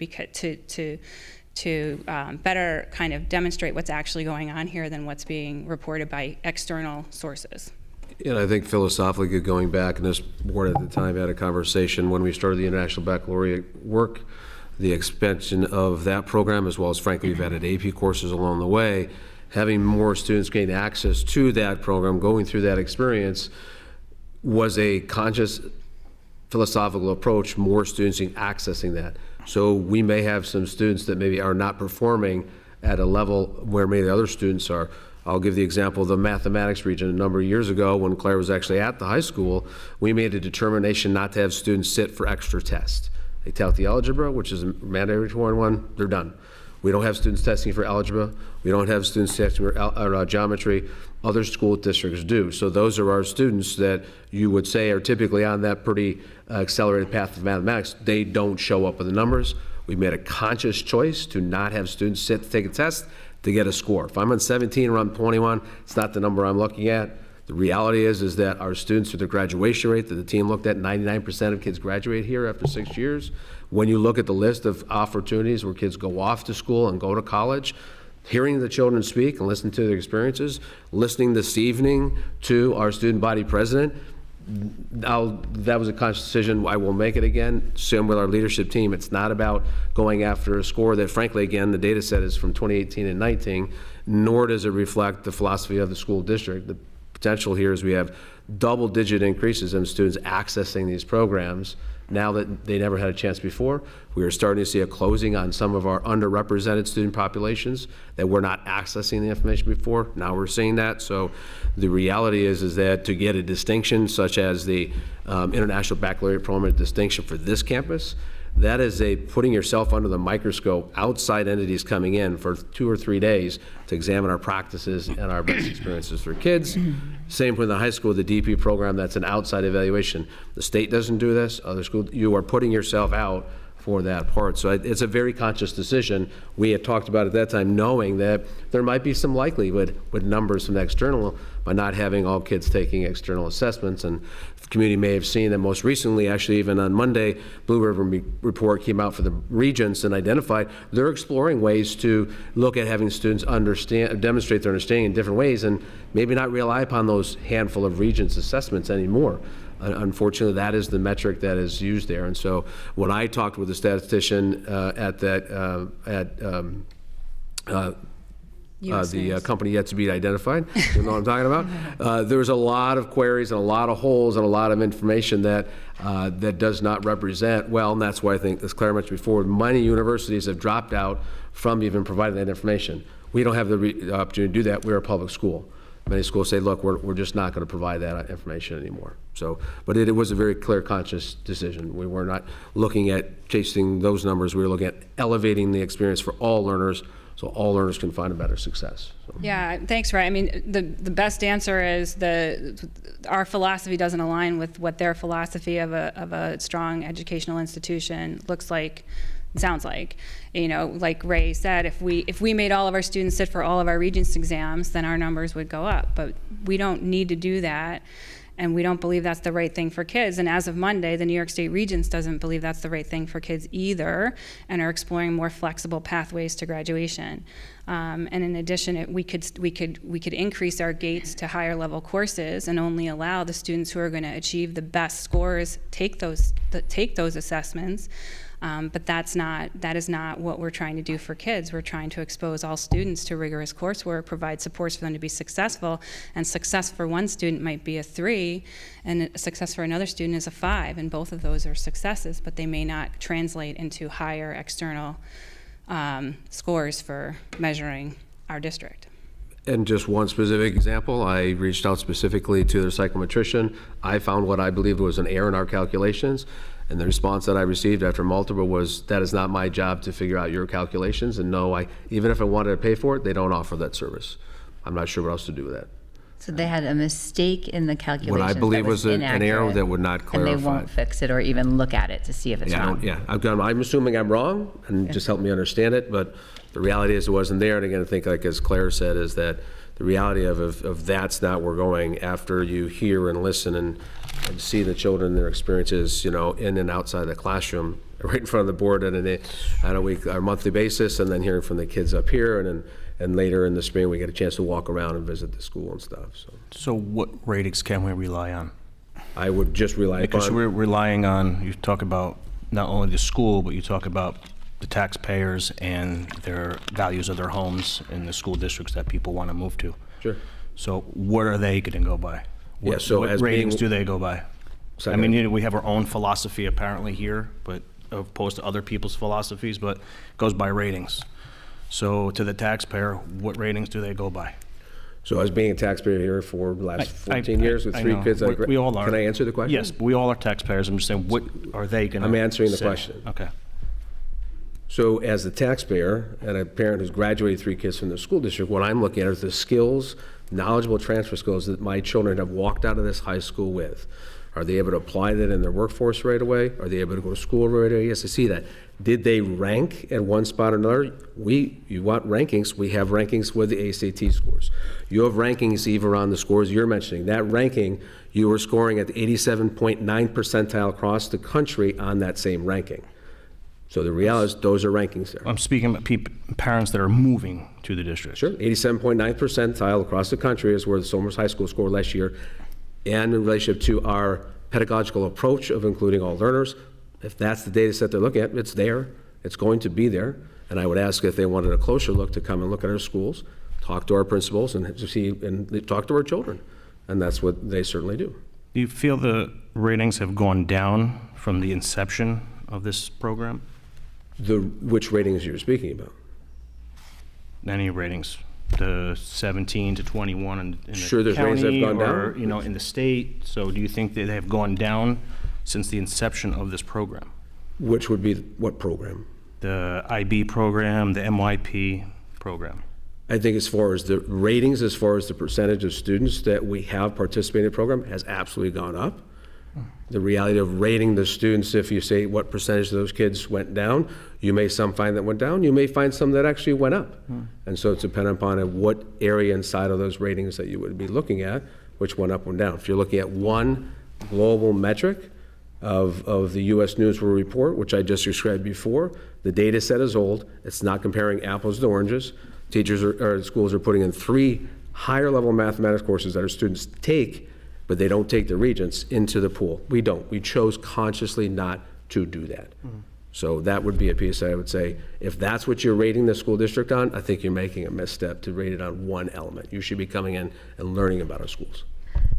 better kind of demonstrate what's actually going on here than what's being reported by external sources. And I think philosophically, going back, and this board at the time had a conversation when we started the International Baccalaureate work, the expansion of that program, as well as, frankly, we've added AP courses along the way, having more students gain access to that program, going through that experience, was a conscious philosophical approach, more students accessing that. So we may have some students that maybe are not performing at a level where maybe the other students are. I'll give the example of the mathematics region. A number of years ago, when Claire was actually at the high school, we made a determination not to have students sit for extra tests. They tout the algebra, which is a mandatory 101, they're done. We don't have students testing for algebra. We don't have students testing for geometry. Other school districts do. So those are our students that you would say are typically on that pretty accelerated path of mathematics. They don't show up with the numbers. We made a conscious choice to not have students sit to take a test to get a score. If I'm on 17 or I'm 21, it's not the number I'm looking at. The reality is that our students, with the graduation rate that the team looked at, 99% of kids graduate here after 6 years. When you look at the list of opportunities where kids go off to school and go to college, hearing the children speak and listen to their experiences, listening this evening to our student body president, that was a conscious decision. I will make it again. Same with our leadership team. It's not about going after a score that, frankly, again, the data set is from 2018 and 19, nor does it reflect the philosophy of the school district. The potential here is we have double-digit increases in students accessing these programs now that they never had a chance before. We are starting to see a closing on some of our underrepresented student populations that were not accessing the information before. Now we're seeing that. So the reality is that to get a distinction such as the International Baccalaureate Program distinction for this campus, that is putting yourself under the microscope, outside entities coming in for 2 or 3 days to examine our practices and our best experiences for kids. Same with the high school, the DP program, that's an outside evaluation. The state doesn't do this, other schools, you are putting yourself out for that part. So it's a very conscious decision. We had talked about at that time, knowing that there might be some likelihood with numbers from the external by not having all kids taking external assessments. And the community may have seen that most recently, actually even on Monday, Blue River report came out for the regents and identified they're exploring ways to look at having students demonstrate their understanding in different ways and maybe not rely upon those handful of regents assessments anymore. Unfortunately, that is the metric that is used there. And so when I talked with the statistician the company yet to be identified, you know what I'm talking about? There was a lot of queries and a lot of holes and a lot of information that does not represent well, and that's why I think, as Claire mentioned before, many universities have dropped out from even providing that information. We don't have the opportunity to do that. We're a public school. Many schools say, look, we're just not going to provide that information anymore. So, but it was a very clear, conscious decision. We were not looking at chasing those numbers. We were looking at elevating the experience for all learners so all learners can find a better success. So. Yeah, thanks, Ray. I mean, the best answer is our philosophy doesn't align with what their philosophy of a strong educational institution looks like. Sounds like, like Ray said, if we made all of our students sit for all of our Regents exams, then our numbers would go up. But we don't need to do that, and we don't believe that's the right thing for kids. And as of Monday, the New York State Regents doesn't believe that's the right thing for kids either, and are exploring more flexible pathways to graduation. And in addition, we could increase our gates to higher level courses and only allow the students who are going to achieve the best scores take those assessments. But that is not what we're trying to do for kids. We're trying to expose all students to rigorous coursework, provide supports for them to be successful, and success for one student might be a 3, and success for another student is a 5, and both of those are successes, but they may not translate into higher external scores for measuring our district. And just one specific example, I reached out specifically to their psychometrician. I found what I believed was an error in our calculations. And the response that I received after multiple was, that is not my job to figure out your calculations. And no, even if I wanted to pay for it, they don't offer that service. I'm not sure what else to do with that. So they had a mistake in the calculations. What I believe that was an error inaccurate, that would not clarify. And they won't fix it or even look at it to see if it's wrong. I'm assuming I'm wrong, and just help me understand it, but the reality is it wasn't there. And again, I think, like as Claire said, is that the reality of that's not where we're going after you hear and listen and see the children, their experiences, in and outside the classroom, right in front of the board on a monthly basis, and then hearing from the kids up here, and later in the spring we get a chance to walk around and visit the school and stuff. So what ratings can we rely on? I would just rely Because upon. we're relying on, you talk about not only the school, but you talk about the taxpayers and their values of their homes in the school districts that people want to move to. Sure. So what are they going to go by? Yeah, so what as ratings being- do they go by? I mean, we have our own philosophy apparently here, but opposed to other people's philosophies, but it goes by ratings. So to the taxpayer, what ratings do they go by? So as being a taxpayer here for the last 14 years with 3 know. kids, We all are. Can I answer the question? Yes, but we all are taxpayers. I'm just saying, what are they going to I'm answering the question. Okay. So as a taxpayer and a parent who's graduated 3 kids from the school district, what I'm looking at is the skills, knowledgeable transfer skills that my children have walked out of this high school with. Are they able to apply that in their workforce right away? Are they able to go to school right away? Yes, I see that. Did they rank at one spot or another? You want rankings, we have rankings with the ACT scores. You have rankings even on the scores you're mentioning. That ranking, you were scoring at the 87.9 percentile across the country on that same ranking. So the reality is those are rankings there. I'm speaking about parents that are moving to the district. Sure, 87.9 percentile across the country is where the Somers High School scored last year. And in relationship to our pedagogical approach of including all learners, if that's the data set they're looking at, it's there, it's going to be there. And I would ask if they wanted a closer look to come and look at our schools, talk to our principals, and to see and talk to our children. And that's what they certainly do. Do you feel the ratings have gone down from the inception of this program? Which ratings you're speaking about? Any ratings? The 17 to 21 in the Sure, those ratings have county gone or, down. in the state. So do you think that they have gone down since the inception of this program? Which would be what program? The IB program, the MYP program. I think as far as the ratings, as far as the percentage of students that we have participating in the program has absolutely gone up. The reality of rating the students, if you say what percentage of those kids went down, you may find that went down, you may find some that actually went up. And so it's dependent upon what area inside of those ratings that you would be looking at, which went up and down. If you're looking at one global metric of the U.S. News World Report, which I just described before, the data set is old. It's not comparing apples to oranges. Teachers or schools are putting in 3 higher level mathematics courses that our students take, but they don't take the regents into the pool. We don't. We chose consciously not to do that. So that would be a piece I would say, if that's what you're rating the school district on, I think you're making a misstep to rate it on one element. You should be coming in and learning about our schools.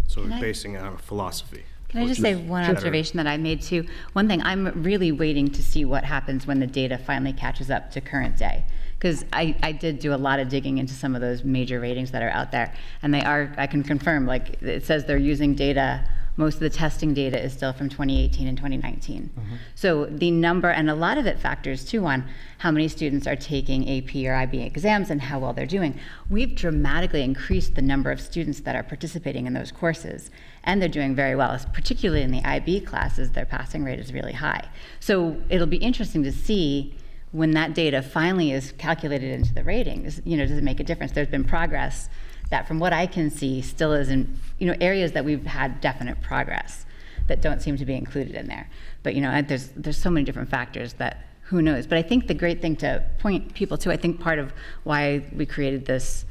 So we're basing it on a philosophy. Can I just say one observation that I made too? One thing, I'm really waiting to see what happens when the data finally catches up to current day. Because I did do a lot of digging into some of those major ratings that are out there. And they are, I can confirm, like it says they're using data, most of the testing data is still from 2018 and 2019. So the number, and a lot of it factors too on how many students are taking AP or IB exams and how well they're doing. We've dramatically increased the number of students that are participating in those courses. And they're doing very well, particularly in the IB classes, their passing rate is really high. So it'll be interesting to see when that data finally is calculated into the ratings, does it make a difference? There's been progress that, from what I can see, still is in, areas that we've had definite progress that don't seem to be included in there. But, there's so many different factors that who knows? But I think the great thing to point people to, I think part of why we created this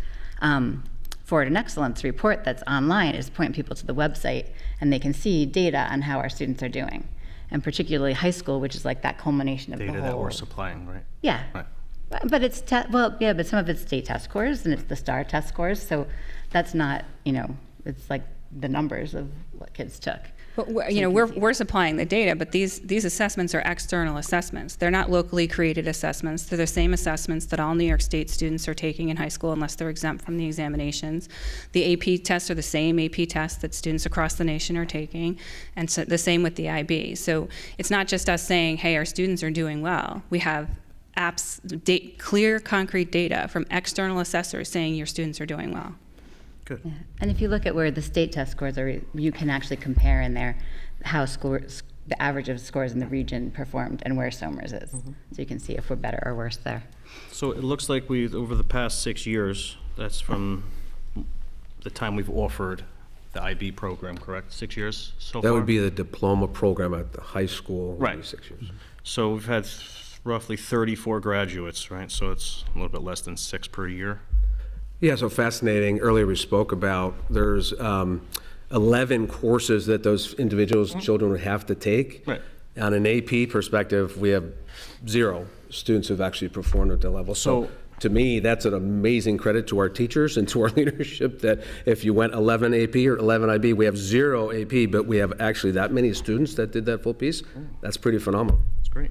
Forward in Excellence report that's online is point people to the website, and they can see data on how our students are doing. And particularly high school, which is like that culmination of Data the whole. that we're supplying, right? Yeah. Right. But it's, but some of it's state test scores and it's the STAR test scores. So that's not, it's like the numbers of what kids took. But we're supplying the data, but these assessments are external assessments. They're not locally created assessments. They're the same assessments that all New York State students are taking in high school unless they're exempt from the examinations. The AP tests are the same AP tests that students across the nation are taking, and so the same with the IB. So it's not just us saying, hey, our students are doing well. We have clear, concrete data from external assessors saying your students are doing well. Good. Yeah. And if you look at where the state test scores are, you can actually compare in there how the average of scores in the region performed and where Somers is. So you can see if we're better or worse there. So it looks like over the past 6 years, that's from the time we've offered the IB program, correct? 6 years so far? That would be the diploma program at the high school. Would be Right. 6 years. So we've had roughly 34 graduates, right? So it's a little bit less than 6 per year. Yeah, so fascinating. Earlier we spoke about there's 11 courses that those individuals, children would have to take. Right. On an AP perspective, we have 0 students who've actually performed at that level. So to me, that's an amazing credit to our teachers and to our leadership that if you went 11 AP or 11 IB, we have 0 AP, but we have actually that many students that did that full piece. That's pretty phenomenal. That's great.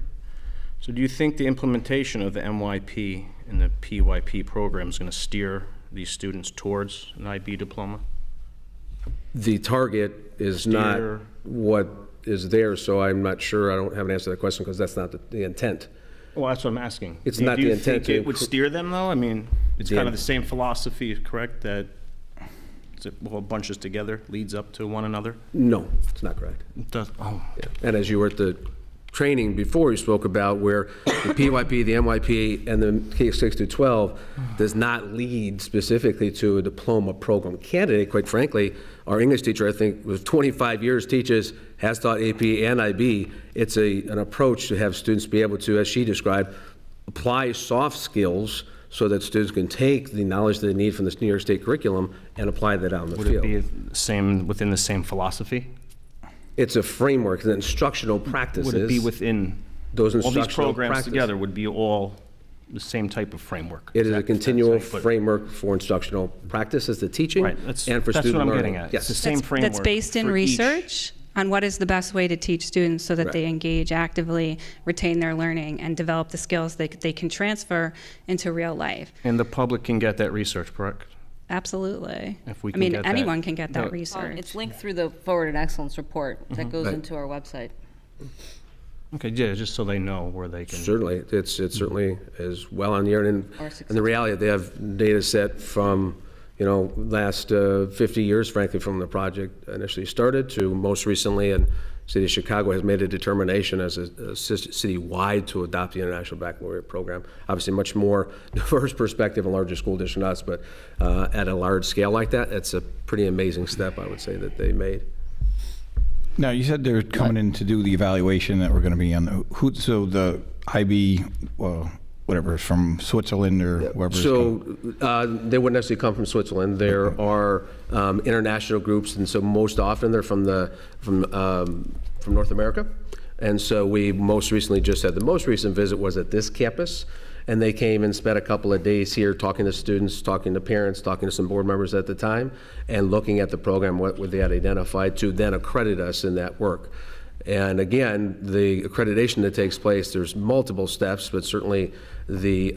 So do you think the implementation of the MYP and the PYP program is going to steer these students towards an IB diploma? The target is not what is there, so I'm not sure. I don't have an answer to that question because that's not the intent. Well, that's what I'm asking. It's not the intent. Do you think it would steer them, though? I mean, it's kind of the same philosophy, correct, that well, bunches together leads up to one another? No, it's not correct. It does. Oh. Yeah. And as you were at the training before, you spoke about where the PYP, the MYP, and the K-6 through 12 does not lead specifically to a diploma program candidate. Quite frankly, our English teacher, I think, with 25 years teaches, has taught AP and IB. It's an approach to have students be able to, as she described, apply soft skills so that students can take the knowledge that they need from this New York State curriculum and apply that out in the field. Would it be within the same philosophy? It's a framework, the instructional practices. Would it be within those all these instructional programs practices together? Would be all the same type of framework? It is a continual that's right, framework for instructional practices, the teaching, Right, and that's for what student I'm learning. getting at. Yes. It's the same framework. That's based in for each. research on what is the best way to teach students so that they Right. engage actively, retain their learning, and develop the skills they can transfer into real life. And the public can get that research, correct? Absolutely. If we I can mean, get that. anyone can get that No. research. It's linked through the Forward Excellence report that goes Right. into our website. Okay, yeah, just so they know where they can. Certainly, it certainly is well on the air. And the reality, they have data set from, last 50 years, frankly, from the project initially started to most recently, and City of Chicago has made a determination as a city-wide to adopt the International Baccalaureate program. Obviously, much more diverse perspective and larger school district than us, but at a large scale like that, it's a pretty amazing step, I would say, that they made. Now, you said they're coming in to do the evaluation that we're going to be on. So the IB, whatever, from Switzerland or wherever. So they wouldn't necessarily come from Switzerland. There are international groups, and so most often they're from North America. And so we most recently just had the most recent visit was at this campus, and they came and spent a couple of days here talking to students, talking to parents, talking to some board members at the time, and looking at the program, what they had identified to then accredit us in that work. And again, the accreditation that takes place, there's multiple steps, but certainly the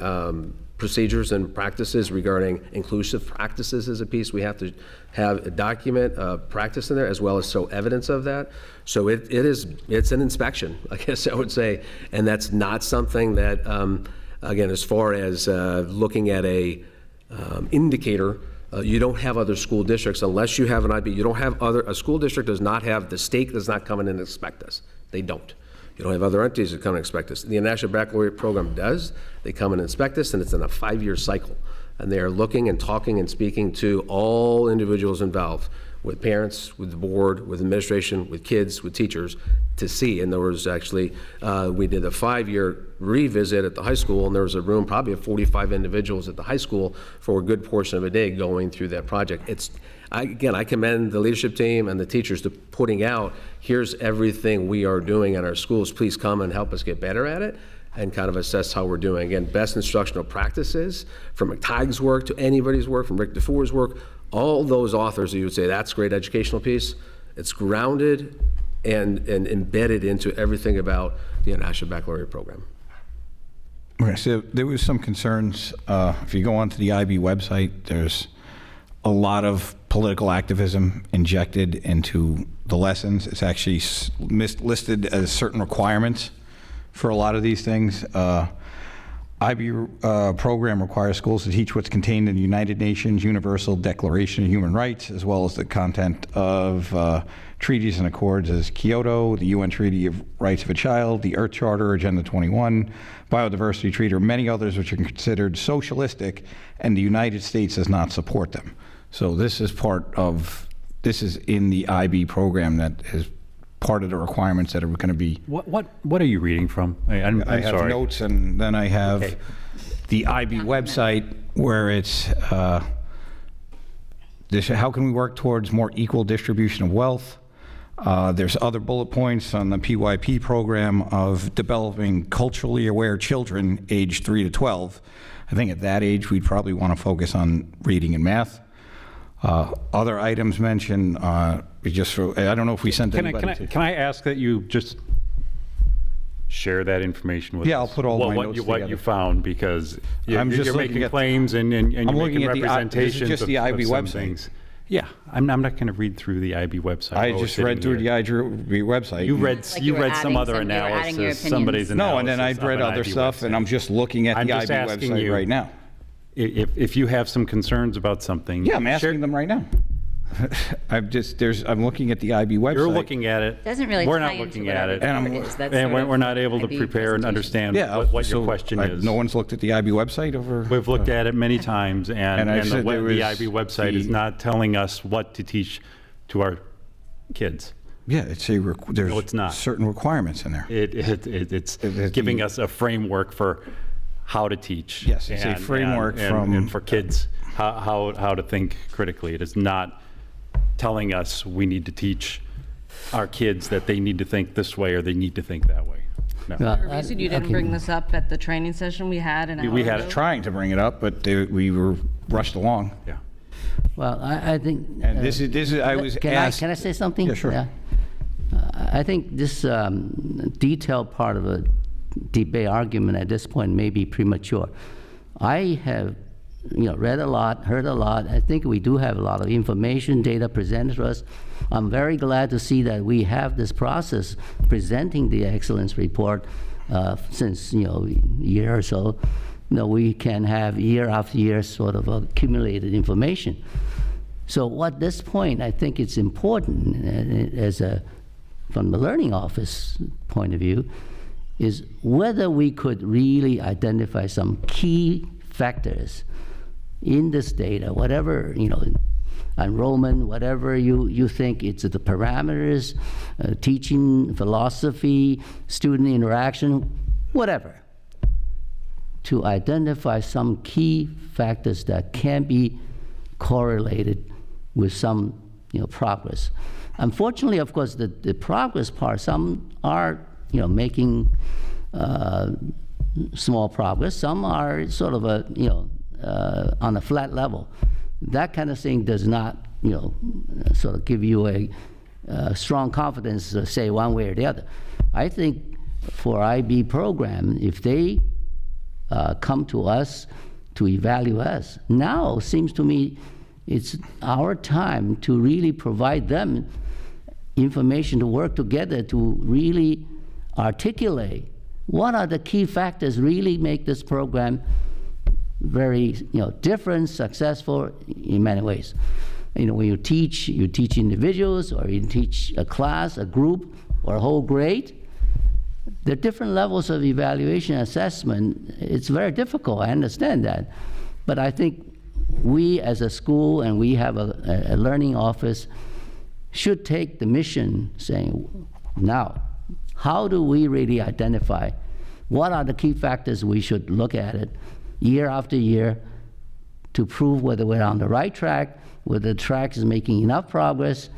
procedures and practices regarding inclusive practices is a piece. We have to have a document, practice in there, as well as show evidence of that. So it's an inspection, I guess I would say, and that's not something that, again, as far as looking at a indicator, you don't have other school districts unless you have an IB. You don't have a school district does not have, the state does not come in and inspect us. They don't. You don't have other entities that come and inspect us. The International Baccalaureate program does. They come and inspect us, and it's in a 5-year cycle. And they are looking and talking and speaking to all individuals involved, with parents, with the board, with administration, with kids, with teachers, to see. And there was actually, we did a 5-year revisit at the high school, and there was a room probably of 45 individuals at the high school for a good portion of a day going through that project. Again, I commend the leadership team and the teachers to putting out, here's everything we are doing in our schools. Please come and help us get better at it and kind of assess how we're doing. Again, best instructional practices, from McTighe's work to anybody's work, from Rick DeFore's work, all those authors, you would say that's a great educational piece. It's grounded and embedded into everything about the International Baccalaureate program. Okay, so there was some concerns. If you go onto the IB website, there's a lot of political activism injected into the lessons. It's actually listed as certain requirements for a lot of these things. IB program requires schools to teach what's contained in the United Nations Universal Declaration of Human Rights, as well as the content of treaties and accords as Kyoto, the UN Treaty of Rights of a Child, the Earth Charter, Agenda 21, Biodiversity Treaty, or many others which are considered socialistic, and the United States does not support them. So this is this is in the IB program that is part of the requirements that are going to be. What are you reading from? I'm I have sorry. notes, and then I have the IB website where it's how can we work towards more equal distribution of wealth. There's other bullet points on the PYP program of developing culturally aware children aged 3 to 12. I think at that age we'd probably want to focus on reading and math. Other items mentioned, I don't know if we sent anybody. Can I ask that you just share that information with us? Yeah, I'll put all my notes what together. you found, because you're looking making at- claims and you're I'm looking making at representations this is just the of IB some website. things. Yeah, I'm not going to read through the IB website. I while we're just read sitting through here. the IB website. You read Like you were some adding other some- you were adding your analysis, somebody's opinions. analysis. No, and then I've read of an other IB stuff, and website. I'm just looking at I'm the just IB asking website you, right now. If you have some concerns about something, Yeah, I'm asking them right now. I'm looking at the IB website. You're looking at it. Doesn't really We're tie not into looking what at IB it. And I'm- report is. That's And sort of we're not able to IB prepare and presentation. understand what your question is. No one's looked at the IB website over? We've looked at it many times, and I said there the was IB website is the- not telling us what to teach to our kids. Yeah, there's No, it's not. certain requirements in there. It's giving us a framework for how to teach. Yes, it's a framework and for kids, how to think critically. It is not telling us we need to teach our kids that they need to think this way or they need to think that way. No. The reason you didn't bring this up at the training session we had an hour We had ago? it. Trying to bring it up, but we were rushed along. Yeah. Well, I think. And this is I was asked. Can I say something? Yeah, sure. I think this detailed part of a debate argument at this point may be premature. I have, read a lot, heard a lot. I think we do have a lot of information, data presented to us. I'm very glad to see that we have this process presenting the excellence report since a year or so. We can have year after year sort of accumulated information. So at this point, I think it's important from the learning office point of view, is whether we could really identify some key factors in this data, whatever, enrollment, whatever you think it's the parameters, teaching philosophy, student interaction, whatever, to identify some key factors that can be correlated with some progress. Unfortunately, of course, the progress part, some are making small progress, some are sort of on a flat level. That kind of thing does not sort of give you a strong confidence to say one way or the other. I think for IB program, if they come to us to evaluate us, now seems to me it's our time to really provide them information to work together to really articulate what are the key factors really make this program very different, successful in many ways. When you teach individuals, or you teach a class, a group, or a whole grade, there are different levels of evaluation assessment. It's very difficult, I understand that. But I think we as a school, and we have a learning office, should take the mission saying, now, how do we really identify what are the key factors we should look at it year after year to prove whether we're on the right track, whether the track is making enough progress,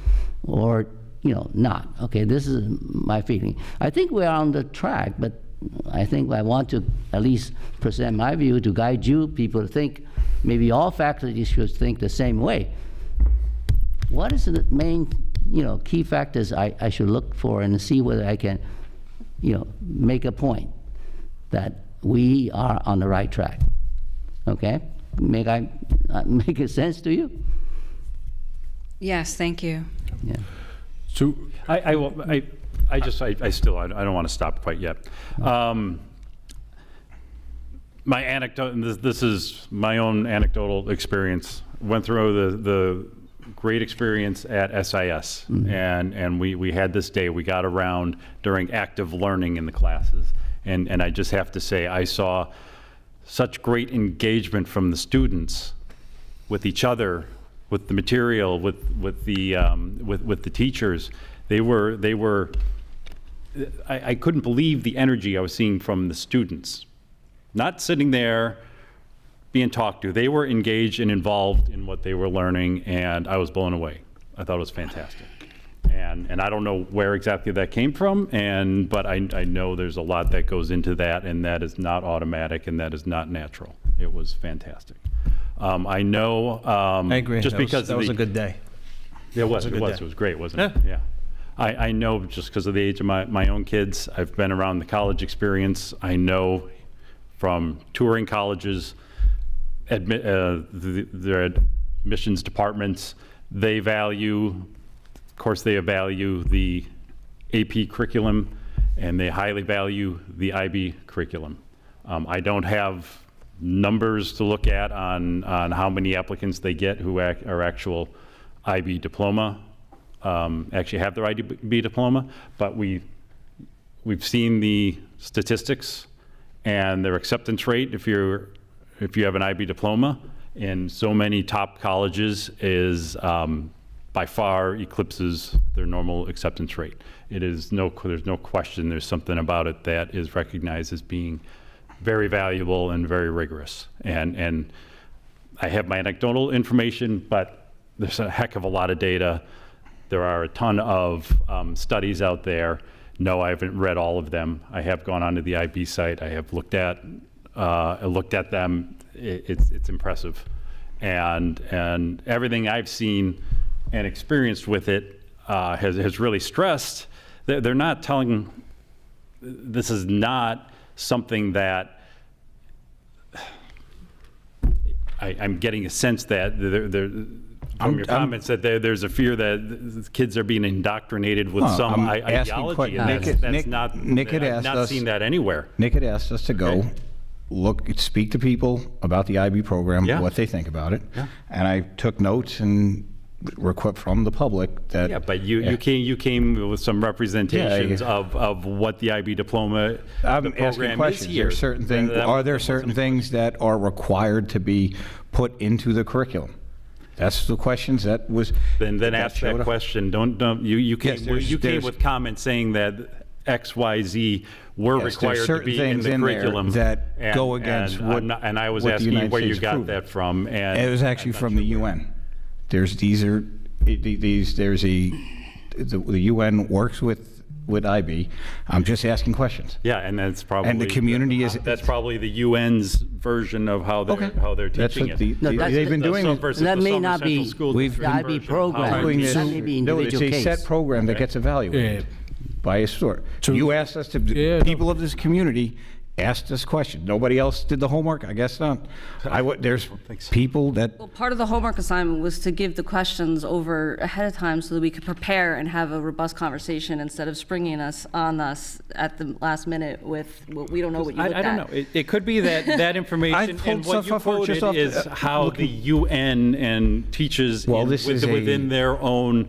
or not. Okay, this is my feeling. I think we're on the track, but I think I want to at least present my view to guide you people to think maybe all faculty should think the same way. What is the main key factors I should look for and see whether I can make a point that we are on the right track? Okay, make it sense to you? Yes, thank you. Yeah. So I still don't want to stop quite yet. my anecdote, and this is my own anecdotal experience, went through the great experience at SIS, and we had this day, we got around during active learning in the classes, and I just have to say, I saw such great engagement from the students with each other, with the material, with the teachers. I couldn't believe the energy I was seeing from the students. Not sitting there being talked to. They were engaged and involved in what they were learning, and I was blown away. I thought it was fantastic. And I don't know where exactly that came from, but I know there's a lot that goes into that, and that is not automatic, and that is not natural. It was fantastic. I know. I agree. Just because that was a good day. It was. It was great, wasn't it? Yeah. I know just because of the age of my own kids. I've been around the college experience. I know from touring colleges, their admissions departments, they value the AP curriculum, and they highly value the IB curriculum. I don't have numbers to look at on how many applicants they get who are actual IB diploma, actually have their IB diploma, but we've seen the statistics and their acceptance rate if you have an IB diploma in so many top colleges is by far eclipses their normal acceptance rate. There's no question there's something about it that is recognized as being very valuable and very rigorous. And I have my anecdotal information, but there's a heck of a lot of data. There are a ton of studies out there. No, I haven't read all of them. I have gone onto the IB site. I have looked at them. It's impressive, and everything I've seen and experienced with it has really stressed that they're not telling. This is not something that I'm getting a sense that from your comments that there's a fear that kids are being indoctrinated with some ideology, and that's not. Nick had I've not seen that anywhere. Nick had asked us to go speak to people about the IB program, what they think about it, and I took notes and request from the public that. Yeah, but you came with some representations of what the IB diploma program is here. Are there certain things that are required to be put into the curriculum? That's the questions that was. Then ask that question. Don't you came with comments saying that X, Y, Z were required to be in the curriculum that go against what. And I was asking where you got that from. And it was actually from the UN. The UN works with IB. I'm just asking questions. Yeah, and that's probably. And the community that's probably the UN's version of how they're teaching it. They've been doing it. That may not be the IB program. That may be individual case. It's a set program that gets evaluated by a store. You asked us to. People of this community asked this question. Nobody else did the homework? I guess not. There's people that. Well, part of the homework assignment was to give the questions over ahead of time so that we could prepare and have a robust conversation instead of springing on us at the last minute with we don't know what you looked at. I don't know. It could be that information and what you quoted is how the UN and teaches within their own.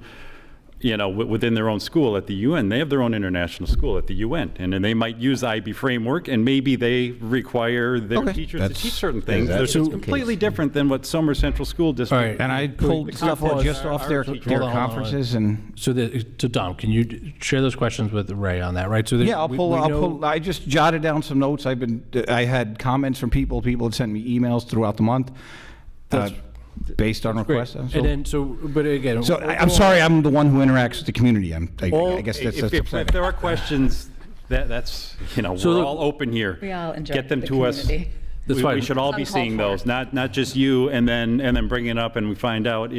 Within their own school at the UN, they have their own international school at the UN, and then they might use the IB framework, and maybe they require their teachers to teach certain things. It's completely different than what Somer Central School District. Right. And I pulled stuff just off their conferences and. So Dom, can you share those questions with Ray on that? Right. So I'll pull. I just jotted down some notes. I had comments from people. People had sent me emails throughout the month. Based on requests. But again. So I'm sorry, I'm the one who interacts with the community. I guess that's if there are questions, that's we're all open here. We all enjoy Get them the to us. community. We should all be seeing those, not just you, and then bring it up, and we find out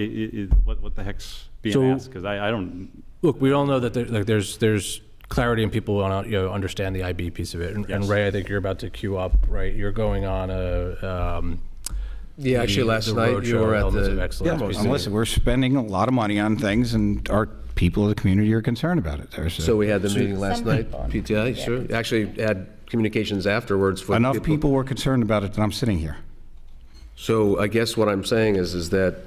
what the heck's being asked, because I don't. Look, we all know that there's clarity and people want to understand the IB piece of it. And Ray, I think you're about to queue up, right? You're going on Yeah, actually, last the night you roadshow were at Elements of the. Excellence piece of it. Listen, we're spending a lot of money on things, and our people of the community are concerned about it. So we had the meeting last night, PTI, sure. Actually had communications afterwards. For Enough people were concerned about it that I'm sitting here. So I guess what I'm saying is that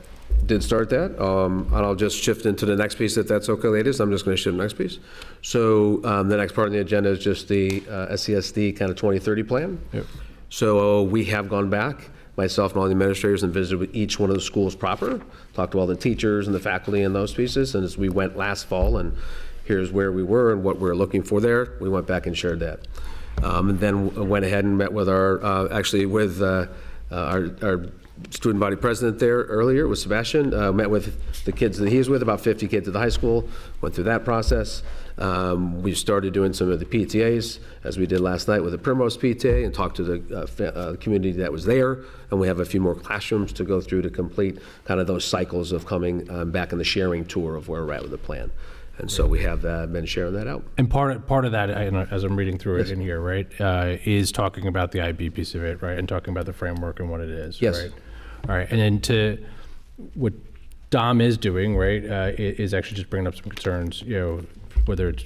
did start that, and I'll just shift into the next piece if that's okay, ladies. I'm just going to shift to the next piece. So the next part of the agenda is just the SCSD kind of 2030 plan. Yep. So we have gone back, myself and all the administrators, and visited with each one of the schools proper, talked to all the teachers and the faculty and those pieces, and as we went last fall, and here's where we were and what we're looking for there, we went back and shared that. And then went ahead and met with our, actually with our student body president there earlier with Sebastian, met with the kids that he's with, about 50 kids at the high school, went through that process. We started doing some of the PTAs, as we did last night with the Primrose PTA, and talked to the community that was there, and we have a few more classrooms to go through to complete kind of those cycles of coming back in the sharing tour of where we're at with the plan. And so we have been sharing that out. And part of that, as I'm reading through it in here, right, is talking about the IB piece of it, right, and talking about the framework and what it is, Yes. right? All right, and then to what Dom is doing, right, is actually just bringing up some concerns, whether it's,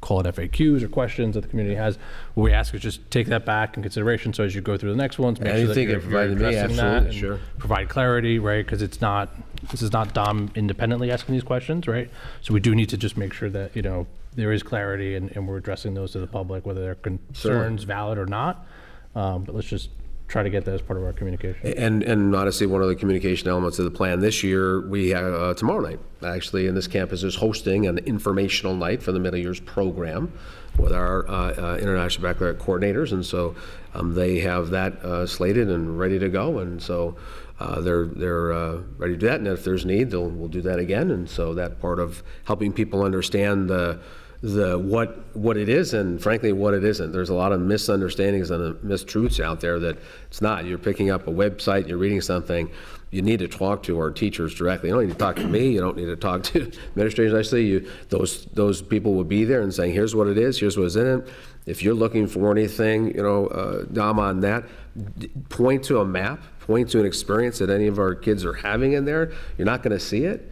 call it FAQs or questions that the community has. What we ask is just take that back in consideration, so as you go through the next ones, make sure that Anything you're it provided me, addressing that absolutely, and sure. provide clarity, right, because this is not Dom independently asking these questions, right? So we do need to just make sure that, there is clarity and we're addressing those to the public, whether they're concerns valid or not. But let's just try to get that as part of our communication. And honestly, one of the communication elements of the plan this year, we have tomorrow night, actually, in this campus is hosting an informational night for the middle years program with our International Baccalaureate coordinators, and so they have that slated and ready to go, and so they're ready to do that, and if there's need, we'll do that again, and so that part of helping people understand what it is and frankly what it isn't. There's a lot of misunderstandings and mistruths out there that it's not. You're picking up a website, you're reading something, you need to talk to our teachers directly. You don't need to talk to me, you don't need to talk to administrators. Actually, those people will be there and saying, here's what it is, here's what's in it. If you're looking for anything, Dom, on that, point to a map, point to an experience that any of our kids are having in there. You're not going to see it.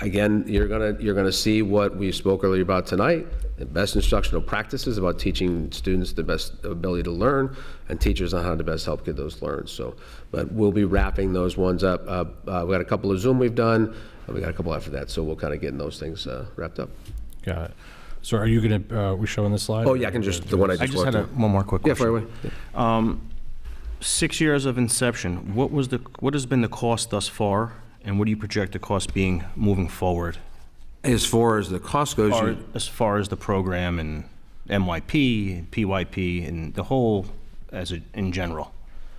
Again, you're gonna see what we spoke earlier about tonight, the best instructional practices about teaching students the best ability to learn, and teachers on how to best help get those learned. So, but we'll be wrapping those ones up. We got a couple of Zoom we've done, we got a couple after that, so we'll kind of get those things wrapped up. Got it. So are you gonna, we showing this slide? Oh yeah, I can just, the one I just walked had through. one more quick Yeah, question. fire away. 6 years of inception, what has been the cost thus far, and what do you project the cost being moving forward? As far as the cost goes, As far as the program and MYP, and PYP, and the whole in general?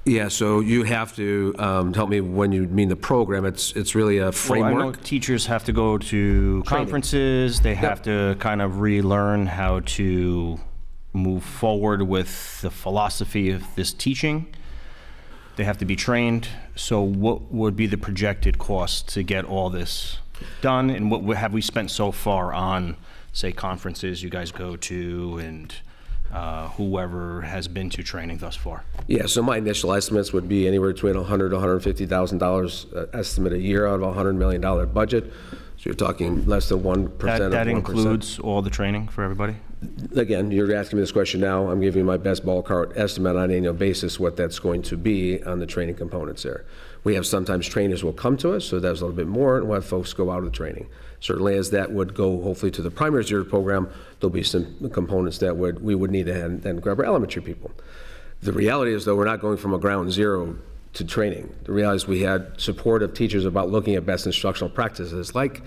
yeah, so you have to help me when you mean the program. It's really a framework. Well, I know teachers have to go to conferences, they have to kind of relearn how to move forward with the philosophy of this teaching. They have to be trained. So what would be the projected cost to get all this done? And what have we spent so far on, say, conferences you guys go to and whoever has been to training thus far? Yeah, so my initial estimates would be anywhere between $100,000 to $150,000 estimate a year out of a $100 million budget. So you're talking less than 1% of 1%. That includes all the training for everybody? Again, you're asking me this question now. I'm giving you my best ballpark estimate on an annual basis what that's going to be on the training components there. We have sometimes trainers will come to us, so that's a little bit more, and we'll have folks go out of the training. Certainly as that would go hopefully to the primary year program, there'll be some components that we would need to then grab our elementary people. The reality is, though, we're not going from a ground zero to training. The reality is we had support of teachers about looking at best instructional practices like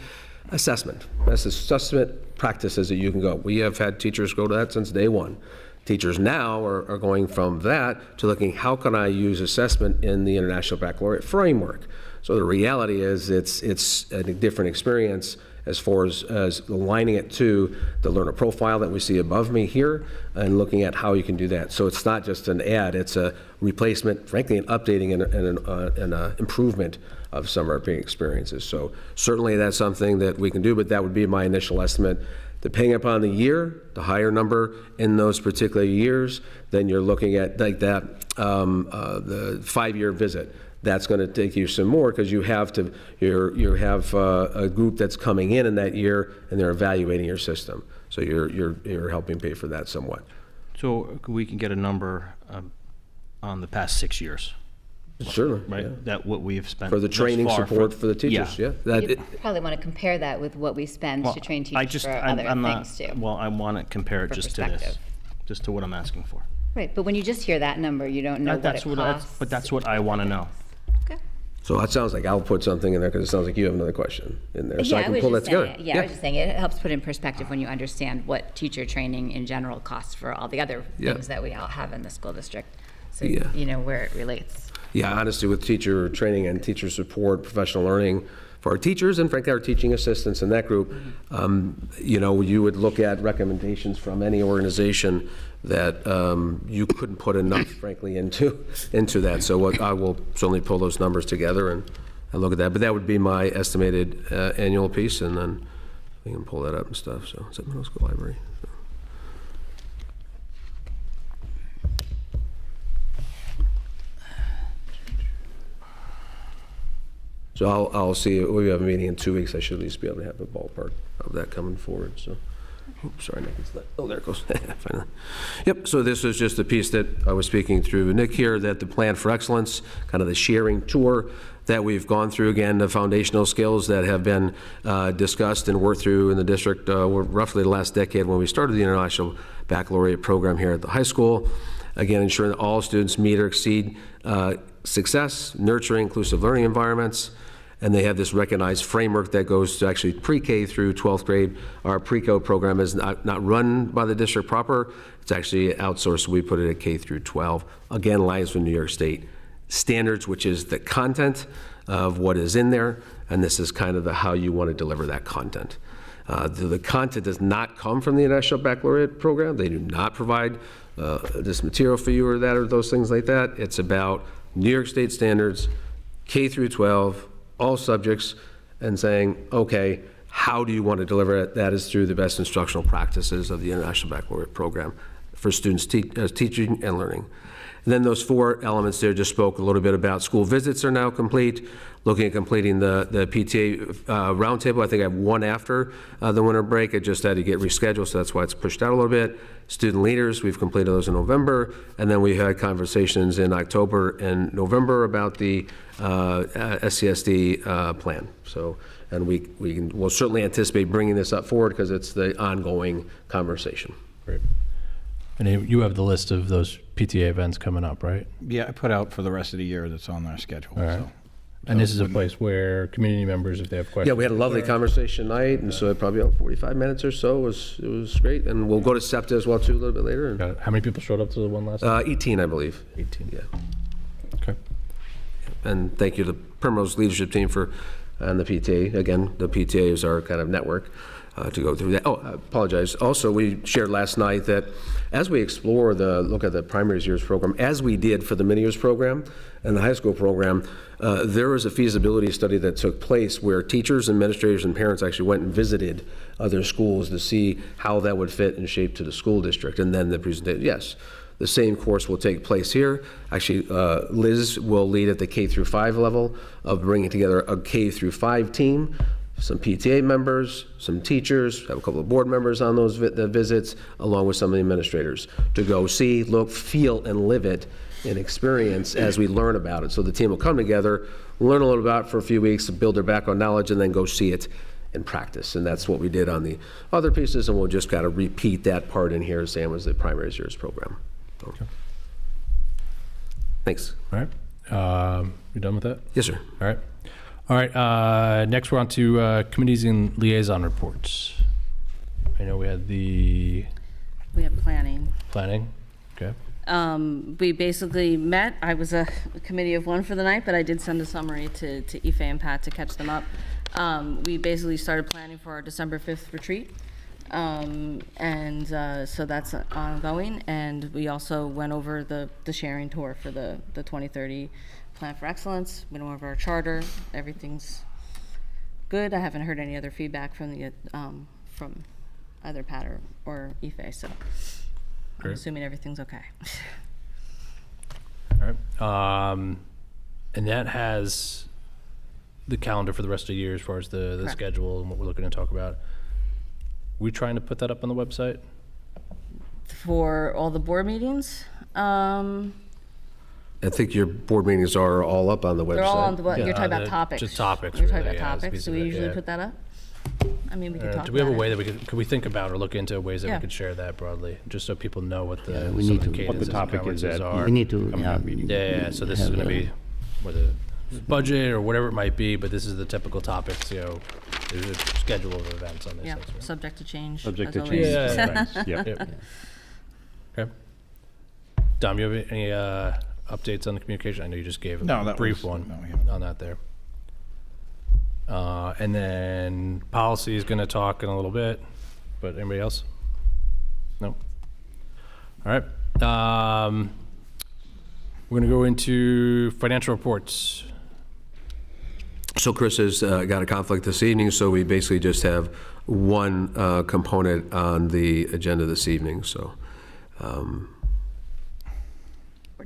assessment, best assessment practices that you can go. We have had teachers go to that since day one. Teachers now are going from that to looking, how can I use assessment in the International Baccalaureate framework? So the reality is it's a different experience as far as aligning it to the learner profile that we see above me here and looking at how you can do that. So it's not just an add, it's a replacement, frankly, an updating and an improvement of some of our experiences. So certainly that's something that we can do, but that would be my initial estimate. Depending upon the year, the higher number in those particular years, then you're looking at like that, the 5-year visit. that's going to take you some more because you have a group that's coming in that year and they're evaluating your system. So you're helping pay for that somewhat. So we can get a number on the past 6 years, Certainly. right? Yeah. That what we have spent For the thus training far support for the teachers, yeah. You probably want to compare that with what we spend to train teachers for other things too. Well, I want to compare it For just to this, perspective. just to what I'm asking for. Right, but when you just hear that number, you don't know what it costs. But that's what I want to know. So it sounds like I'll put something in there because it sounds like you have another question in there. So Yeah, I can pull that together. I was just saying, it helps put in perspective when you understand what teacher training in general costs for all the other things that we all have in the school district. So you know where it relates. Yeah, honestly, with teacher training and teacher support, professional learning for our teachers and frankly our teaching assistants in that group, you know, you would look at recommendations from any organization that you couldn't put enough, frankly, into that. So I will certainly pull those numbers together and look at that. But that would be my estimated annual piece, and then we can pull that up and stuff. So it's at middle school library. So I'll see, we have a meeting in 2 weeks, I should at least be able to have a ballpark of that coming forward, so. Oops, sorry, Nick, it's not, oh, there it goes, finally. Yep, so this was just a piece that I was speaking through Nick here, that the Plan for Excellence, kind of the sharing tour that we've gone through, again, the foundational skills that have been discussed and worked through in the district roughly the last decade when we started the International Baccalaureate program here at the high school. Again, ensuring that all students meet or exceed success, nurturing inclusive learning environments, and they have this recognized framework that goes to actually pre-K through 12th grade. Our pre-K program is not run by the district proper. It's actually outsourced. We put it at K through 12. Again, aligns with New York State standards, which is the content of what is in there, and this is kind of how you want to deliver that content. The content does not come from the International Baccalaureate program. They do not provide this material for you or that or those things like that. It's about New York State standards, K through 12, all subjects, and saying, okay, how do you want to deliver it? That is through the best instructional practices of the International Baccalaureate program for students teaching and learning. And then those 4 elements there just spoke a little bit about school visits are now complete, looking at completing the PTA roundtable. I think I have 1 after the winter break. It just had to get rescheduled, so that's why it's pushed out a little bit. Student leaders, we've completed those in November, and then we had conversations in October and November about the SCSD plan. So, and we'll certainly anticipate bringing this up forward because it's the ongoing conversation. Great. And you have the list of those PTA events coming up, right? Yeah, I put out for the rest of the year that's on our schedule. All right. So. And this is a place where community members, if they have questions. Yeah, we had a lovely conversation night, and so probably about 45 minutes or so. It was great, and we'll go to SEPTA as well too a little bit later. Got it. How many people showed up to the one last night? 18, I believe. 18. Yeah. Okay. And thank you to the Primrose leadership team and the PTA. Again, the PTA is our kind of network to go through that. Oh, I apologize. Also, we shared last night that as we explore look at the primary years program, as we did for the mini years program and the high school program, there was a feasibility study that took place where teachers, administrators, and parents actually went and visited other schools to see how that would fit and shape to the school district. And then the presentation, yes, the same course will take place here. Actually, Liz will lead at the K through 5 level of bringing together a K through 5 team, some PTA members, some teachers, have a couple of board members on those visits, along with some of the administrators, to go see, look, feel, and live it in experience as we learn about it. So the team will come together, learn a little about it for a few weeks, build their background knowledge, and then go see it in practice. And that's what we did on the other pieces, and we'll just kind of repeat that part in here, same as the primary years program. So. Okay. Thanks. All right. You done with that? Yes, sir. All right. All right, next we're on to committees and liaison reports. I know we had We have planning. planning, okay. We basically met. I was a committee of 1 for the night, but I did send a summary to Ife and Pat to catch them up. We basically started planning for our December 5th retreat. So that's ongoing. And we also went over the sharing tour for the 2030 Plan for Excellence. We went over our charter. Everything's good. I haven't heard any other feedback from from either Pat or Ife, so I'm assuming everything's okay. All right. And that has the calendar for the rest of the year as far as the Correct. schedule and what we're looking to talk about. We trying to put that up on the website? For all the board meetings, I think your board meetings are all up on the website. they're all on the, Yeah, you're talking about the- topics. just topics, You're talking really, about yeah, it's topics. Do we basically- usually yeah. put that up? I mean, we could talk Do we have a about way it. that could we think about or look into ways that Yeah. we could share that broadly, just so people know what the, we some need of the to- cadences What the and topic is conferences at are. We need to, coming up meeting. Yeah, so this is have gonna a- be, whether it's budget or whatever it might be, but this is the typical topics, you know, there's a schedule of events on this. Yeah, that's right. subject to change. Subject as to always. change. Yeah. Sometimes, yep. Yep. Okay. Dom, you have any updates on the communication? I know you just gave No, a that brief was- one no, we haven't. on that there. And then policy is going to talk in a little bit, but anybody else? No? All right. We're going to go into financial reports. So Chris has got a conflict this evening, so we basically just have one component on the agenda this evening, so.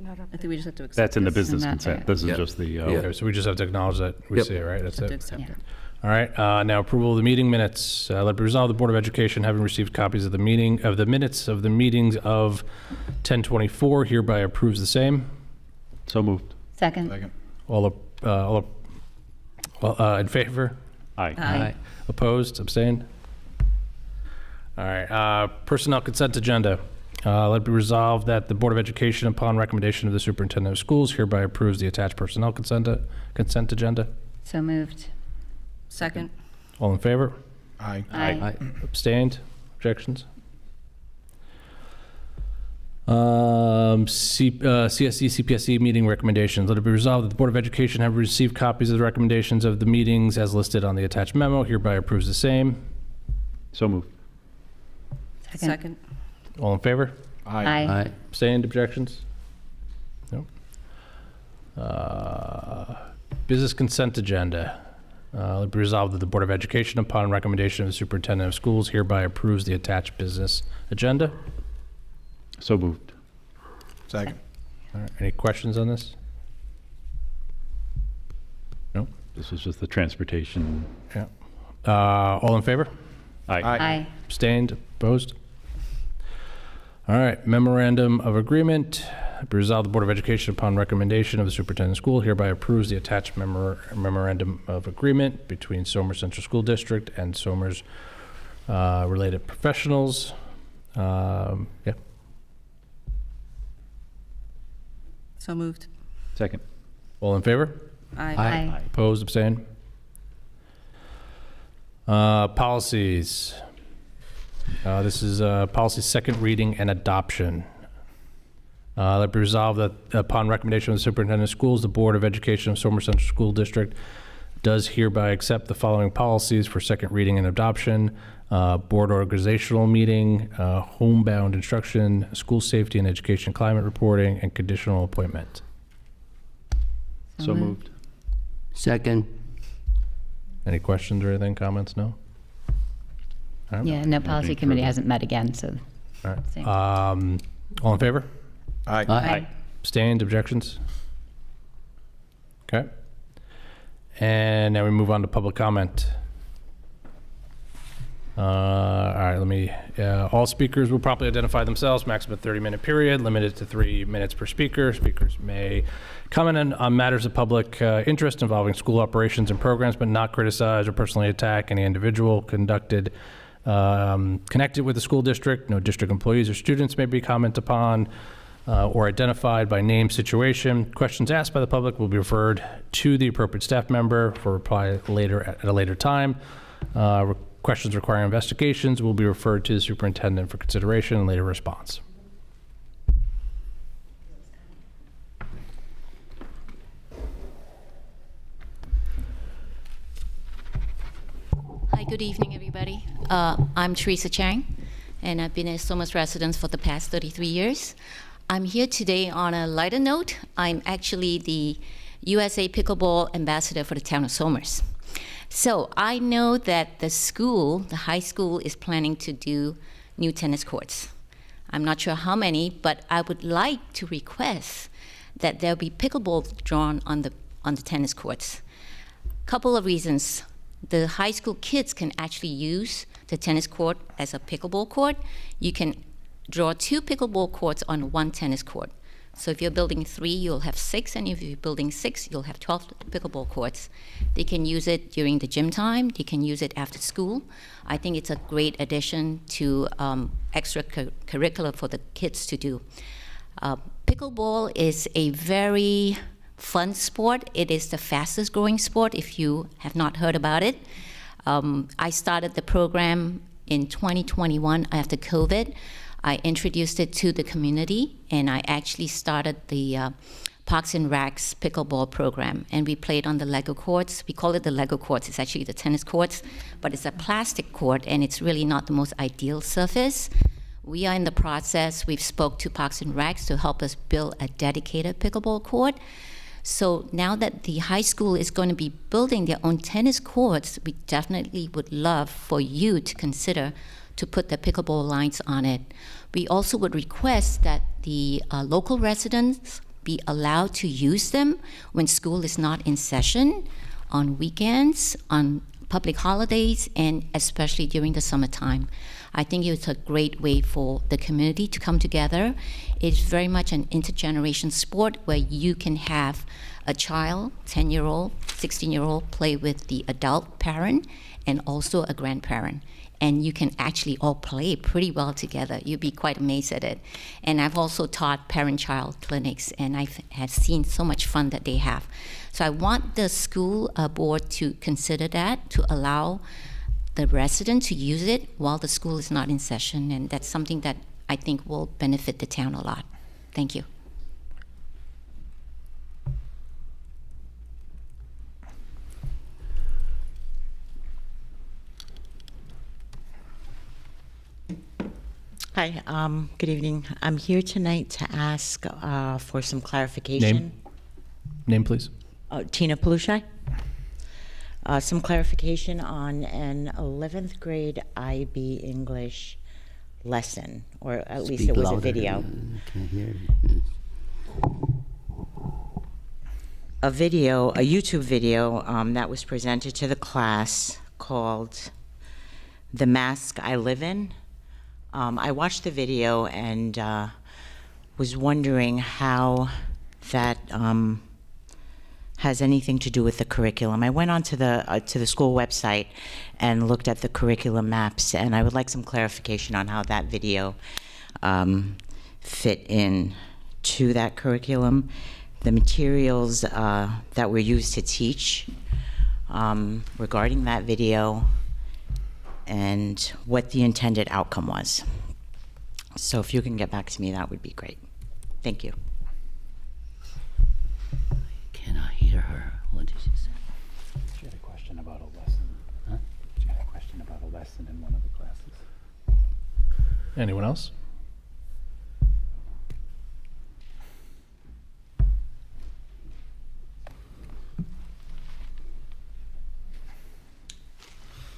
I think we just have to accept That's in the this. business And that's consent. it. This is Yep. just the, Yeah. Okay, so we just have to acknowledge that we Yep. see it, right? That's Have to it. accept it. All right, now approval of the meeting minutes. Let it be resolved, the Board of Education, having received copies of the minutes of the meetings of 10/24, hereby approves the same. so moved. Second. Second. All in favor? Aye. Aye. Opposed? Abstained? All right, personnel consent agenda. Let it be resolved that the Board of Education, upon recommendation of the Superintendent of Schools, hereby approves the attached personnel consent agenda. So moved. Second. All in favor? Aye. Aye. Abstained? Objections? CSE, CPSE meeting recommendations. Let it be resolved that the Board of Education have received copies of the recommendations of the meetings as listed on the attached memo, hereby approves the same. So moved. Second. All in favor? Aye. Aye. Abstained? Objections? Nope. Business consent agenda. Let it be resolved that the Board of Education, upon recommendation of the Superintendent of Schools, hereby approves the attached business agenda. So moved. Second. All right, any questions on this? No? This is just the transportation. Yeah. All in favor? Aye. Aye. Abstained? Opposed? All right, memorandum of agreement. Be resolved, the Board of Education, upon recommendation of the Superintendent of School, hereby approves the attached memorandum of agreement between Somers Central School District and Somers related professionals. Yeah. So moved. Second. All in favor? Aye. Aye. Opposed? Abstained? Policies. This is policy second reading and adoption. Let it be resolved that upon recommendation of the Superintendent of Schools, the Board of Education of Somers Central School District does hereby accept the following policies for second reading and adoption. Board organizational meeting, homebound instruction, school safety and education climate reporting, and conditional appointment. So moved. Second. Any questions or anything, comments? No? All right. Yeah, no, policy Anything committee further? hasn't met again, so. All right. Same. All in favor? Aye. Aye. Abstained? Objections? Okay. And now we move on to public comment. All right, all speakers will properly identify themselves, maximum 30-minute period, limited to 3 minutes per speaker. Speakers may comment on matters of public interest involving school operations and programs, but not criticize or personally attack any individual connected with the school district. No district employees or students may be commented upon or identified by name, situation. Questions asked by the public will be referred to the appropriate staff member for reply later at a later time. Questions requiring investigations will be referred to the superintendent for consideration and later response. Hi, good evening, everybody. I'm Teresa Chang, and I've been a Somers resident for the past 33 years. I'm here today on a lighter note. I'm actually the USA Pickleball Ambassador for the town of Somers. So I know that the school, the high school, is planning to do new tennis courts. I'm not sure how many, but I would like to request that there'll be pickleball drawn on the on the tennis courts. Couple of reasons. The high school kids can actually use the tennis court as a pickleball court. You can draw 2 pickleball courts on 1 tennis court. So if you're building 3, you'll have 6, and if you're building 6, you'll have 12 pickleball courts. They can use it during the gym time. They can use it after school. I think it's a great addition to extracurricular for the kids to do. Pickleball is a very fun sport. It is the fastest growing sport if you have not heard about it. I started the program in 2021 after COVID. I introduced it to the community, and I actually started the Parks and Recs pickleball program, and we played on the Lego courts. We call it the Lego courts. It's actually the tennis courts, but it's a plastic court, and it's really not the most ideal surface. We are in the process. We've spoke to Parks and Recs to help us build a dedicated pickleball court. So now that the high school is going to be building their own tennis courts, we definitely would love for you to consider to put the pickleball lines on it. We also would request that the local residents be allowed to use them when school is not in session, on weekends, on public holidays, and especially during the summertime. I think it's a great way for the community to come together. It's very much an intergeneration sport where you can have a child, 10-year-old, 16-year-old, play with the adult parent and also a grandparent. And you can actually all play pretty well together. You'd be quite amazed at it. And I've also taught parent-child clinics, and have seen so much fun that they have. So I want the school board to consider that, to allow the resident to use it while the school is not in session, and that's something that I think will benefit the town a lot. Thank you. Hi, good evening. I'm here tonight to ask for some clarification. Name, please. Tina Palushai. Some clarification on an 11th grade IB English lesson, or at least it was a video. A YouTube video that was presented to the class called The Mask I Live In. I watched the video and was wondering how that has anything to do with the curriculum. I went onto the school website and looked at the curriculum maps, and I would like some clarification on how that video fit in to that curriculum, the materials that were used to teach regarding that video, and what the intended outcome was. So if you can get back to me, that would be great. Thank you. Cannot hear her. What did she say? She had a question about a lesson. Huh? She had a question about a lesson in one of the classes. Anyone else?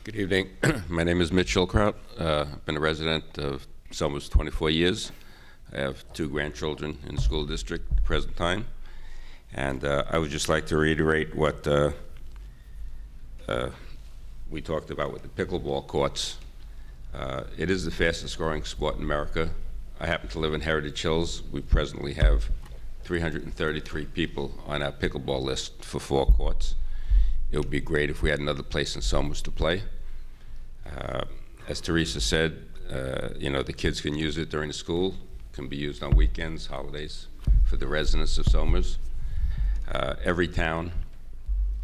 Good evening. My name is Mitch Schilkraut. I've been a resident of Somers 24 years. I have 2 grandchildren in the school district at the present time. And I would just like to reiterate what we talked about with the pickleball courts. It is the fastest growing sport in America. I happen to live in Heritage Hills. We presently have 333 people on our pickleball list for 4 courts. It would be great if we had another place in Somers to play. As Teresa said, the kids can use it during the school, can be used on weekends, holidays, for the residents of Somers. Every town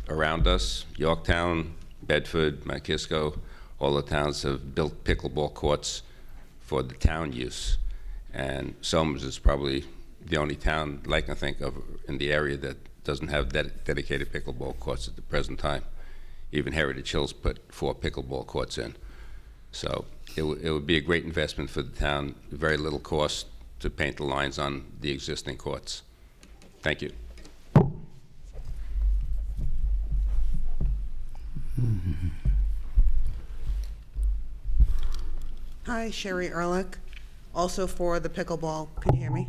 around us, Yorktown, Bedford, Mount Kisco, all the towns have built pickleball courts for the town use. And Somers is probably the only town I can think of in the area that doesn't have dedicated pickleball courts at the present time. Even Heritage Hills put 4 pickleball courts in. So it would be a great investment for the town, very little cost to paint the lines on the existing courts. Thank you. Hi, Sherry Ehrlich, also for the pickleball. Can you hear me?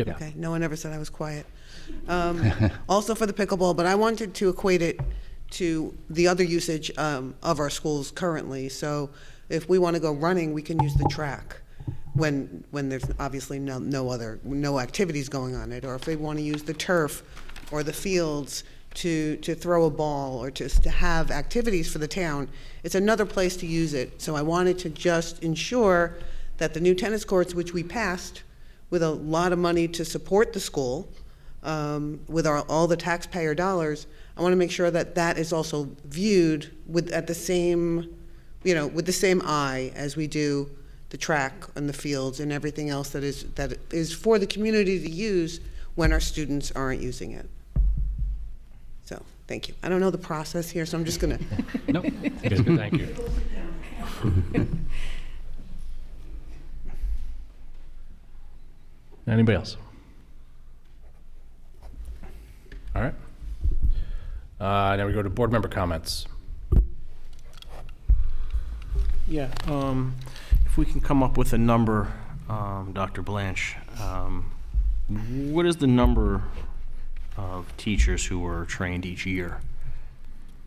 Yep. Okay, no one ever said I was quiet. Also for the pickleball, but I wanted to equate it to the other usage of our schools currently. So if we want to go running, we can use the track when there's obviously no activities going on it, or if they want to use the turf or the fields to throw a ball or to have activities for the town, it's another place to use it. So I wanted to just ensure that the new tennis courts, which we passed with a lot of money to support the school, with all the taxpayer dollars, I want to make sure that that is also viewed with the same eye as we do the track and the fields and everything else that is for the community to use when our students aren't using it. So, thank you. I don't know the process here, so I'm just going to. Nope. Yes, good, thank you. Anybody else? All right. Now we go to board member comments. Yeah, if we can come up with a number, Dr. Blanche, what is the number of teachers who were trained each year?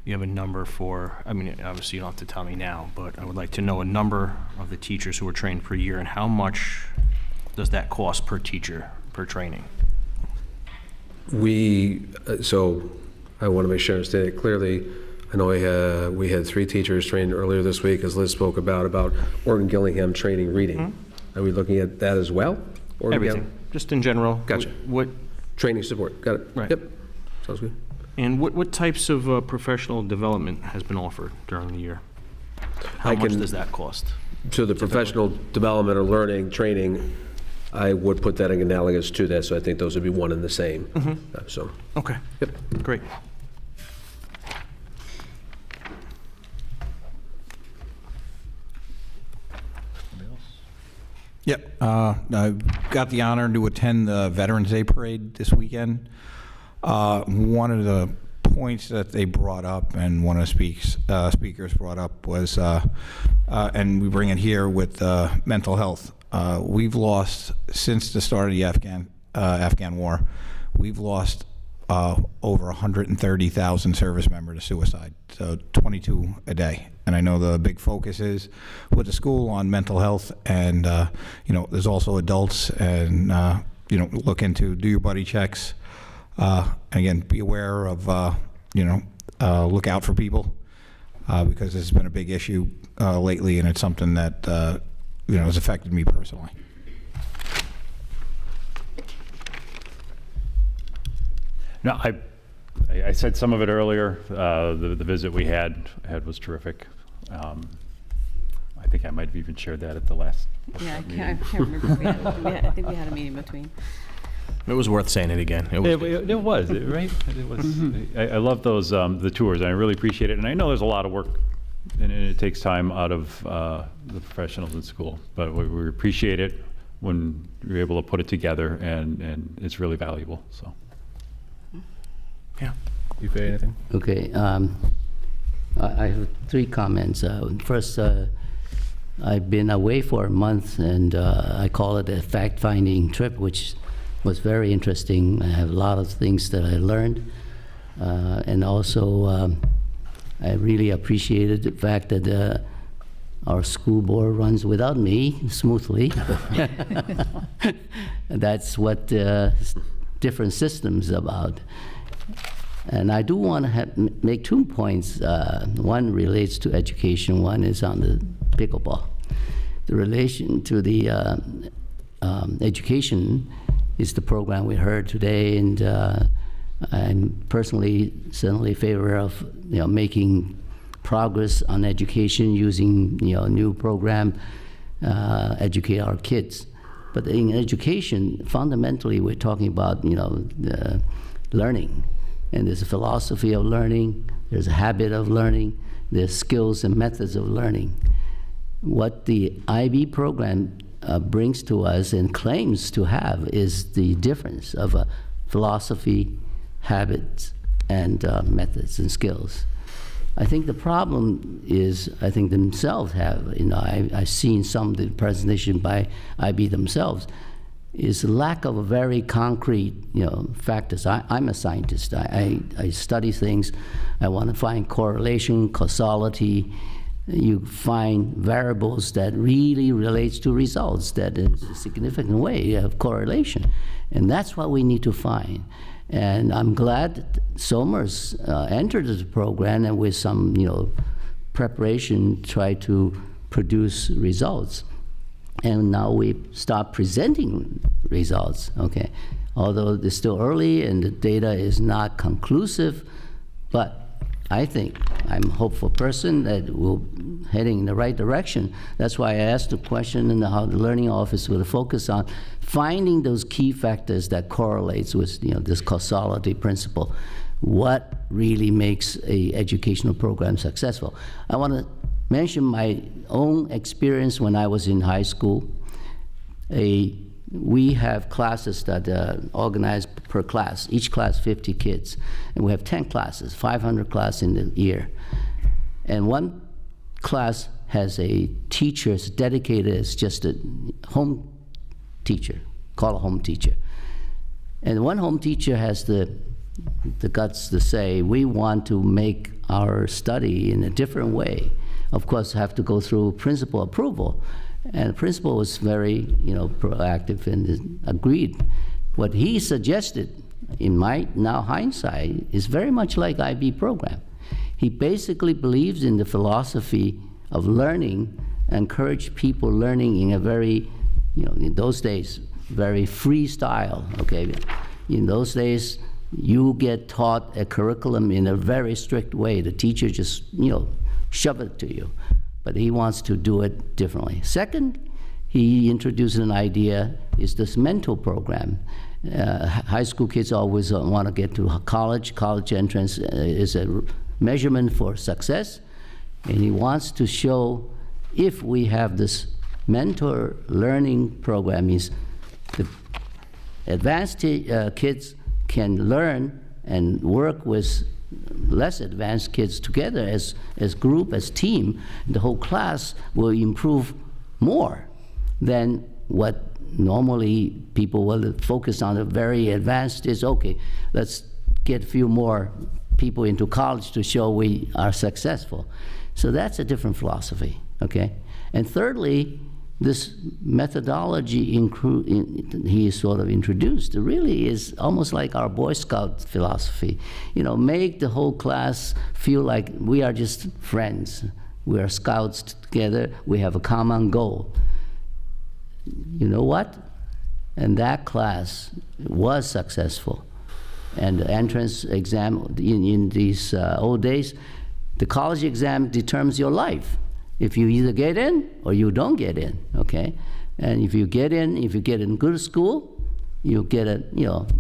You have a number for, I mean, obviously you don't have to tell me now, but I would like to know a number of the teachers who were trained per year and how much does that cost per teacher, per training? So I want to make sure I understand it clearly. I know we had 3 teachers trained earlier this week, as Liz spoke about Oregon Gillingham training reading. Mm-hmm. Are we looking at that as well? Everything, just in general. Gotcha. What training support? Got it. Right. Yep. Sounds good. And what types of professional development has been offered during the year? How much does that cost? So the professional development or learning, training, I would put that in analogous to that, so I think those would be one and the same. Mm-hmm. So. Okay. Yep. Great. Yep. I got the honor to attend the Veterans Day Parade this weekend. One of the points that they brought up, and one of the speakers brought up, was, and we bring it here with mental health. We've lost, since the start of the Afghan war, we've lost over 130,000 service members to suicide, so 22 a day. And I know the big focus is with the school on mental health, and there's also adults, and look into, do your buddy checks. Again, be aware of look out for people, because it's been a big issue lately, and it's something that has affected me personally. No, I said some of it earlier. The visit we had was terrific. I think I might have even shared that at the last. Yeah, I can't remember. I think we had a meeting between. It was worth saying it again. It was right? It was. Mm-hmm. I love those the tours, and I really appreciate it. And I know there's a lot of work, and it takes time out of the professionals in school. But we appreciate it when you're able to put it together, and it's really valuable. So. Yeah. You say anything? Okay. I have 3 comments. First, I've been away for a month, and I call it a fact-finding trip, which was very interesting. I have a lot of things that I learned, and also I really appreciated the fact that our school board runs without me smoothly. That's what different systems about. And I do want to make 2 points. One relates to education, one is on the pickleball. The relation to the education is the program we heard today, and I'm personally certainly in favor of making progress on education using new program, educate our kids. But in education, fundamentally, we're talking about learning. And there's a philosophy of learning, there's a habit of learning, there's skills and methods of learning. What the IB program brings to us and claims to have is the difference of philosophy, habits, and methods and skills. I think the problem is, I think themselves have, I've seen some of the presentation by IB themselves. is lack of a very concrete, factors. I'm a scientist. I study things. I want to find correlation, causality. You find variables that really relates to results that in a significant way you have correlation. And that's what we need to find. And I'm glad that Somers entered the program and with some, preparation try to produce results. And now we start presenting results, okay? Although it's still early and the data is not conclusive, but I think I'm a hopeful person that we're heading in the right direction. That's why I asked the question in how the learning office will focus on finding those key factors that correlates with this causality principle. What really makes a educational program successful? I want to mention my own experience when I was in high school. We have classes that organized per class, each class 50 kids, and we have 10 classes, 500 classes in the year. And one class has a teacher dedicated as just a home teacher, call a home teacher. And one home teacher has the guts to say, we want to make our study in a different way. Of course, have to go through principal approval. And the principal was very, proactive and agreed. What he suggested, in my now hindsight, is very much like IB program. He basically believes in the philosophy of learning, encourage people learning in a very, in those days, very free style, okay? In those days, you get taught a curriculum in a very strict way. The teacher just, shove it to you. But he wants to do it differently. Second, he introduced an idea, is this mentor program. High school kids always want to get to college. College entrance is a measurement for success. And he wants to show if we have this mentor learning program, is the advanced kids can learn and work with less advanced kids together as group, as team. The whole class will improve more than what normally people will focus on. The very advanced is, okay, let's get a few more people into college to show we are successful. So that's a different philosophy, okay? And thirdly, this methodology he sort of introduced really is almost like our Boy Scout philosophy. Make the whole class feel like we are just friends. We are scouts together. We have a common goal. You know what? And that class was successful. And the entrance exam in these old days, the college exam determines your life. If you either get in or you don't get in, okay? And if you get in good school, you get a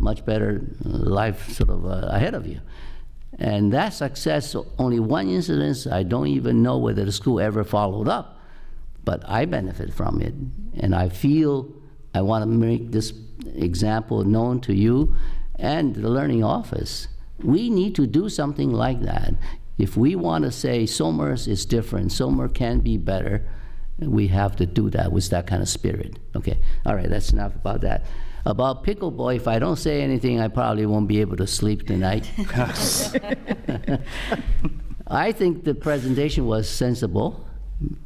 much better life sort of ahead of you. And that success, only one incident, I don't even know whether the school ever followed up, but I benefit from it. And I feel I want to make this example known to you and the learning office. We need to do something like that. If we want to say Somers is different, Somers can be better, we have to do that with that kind of spirit. Okay, all right, that's enough about that. About pickleball, if I don't say anything, I probably won't be able to sleep tonight. I think the presentation was sensible.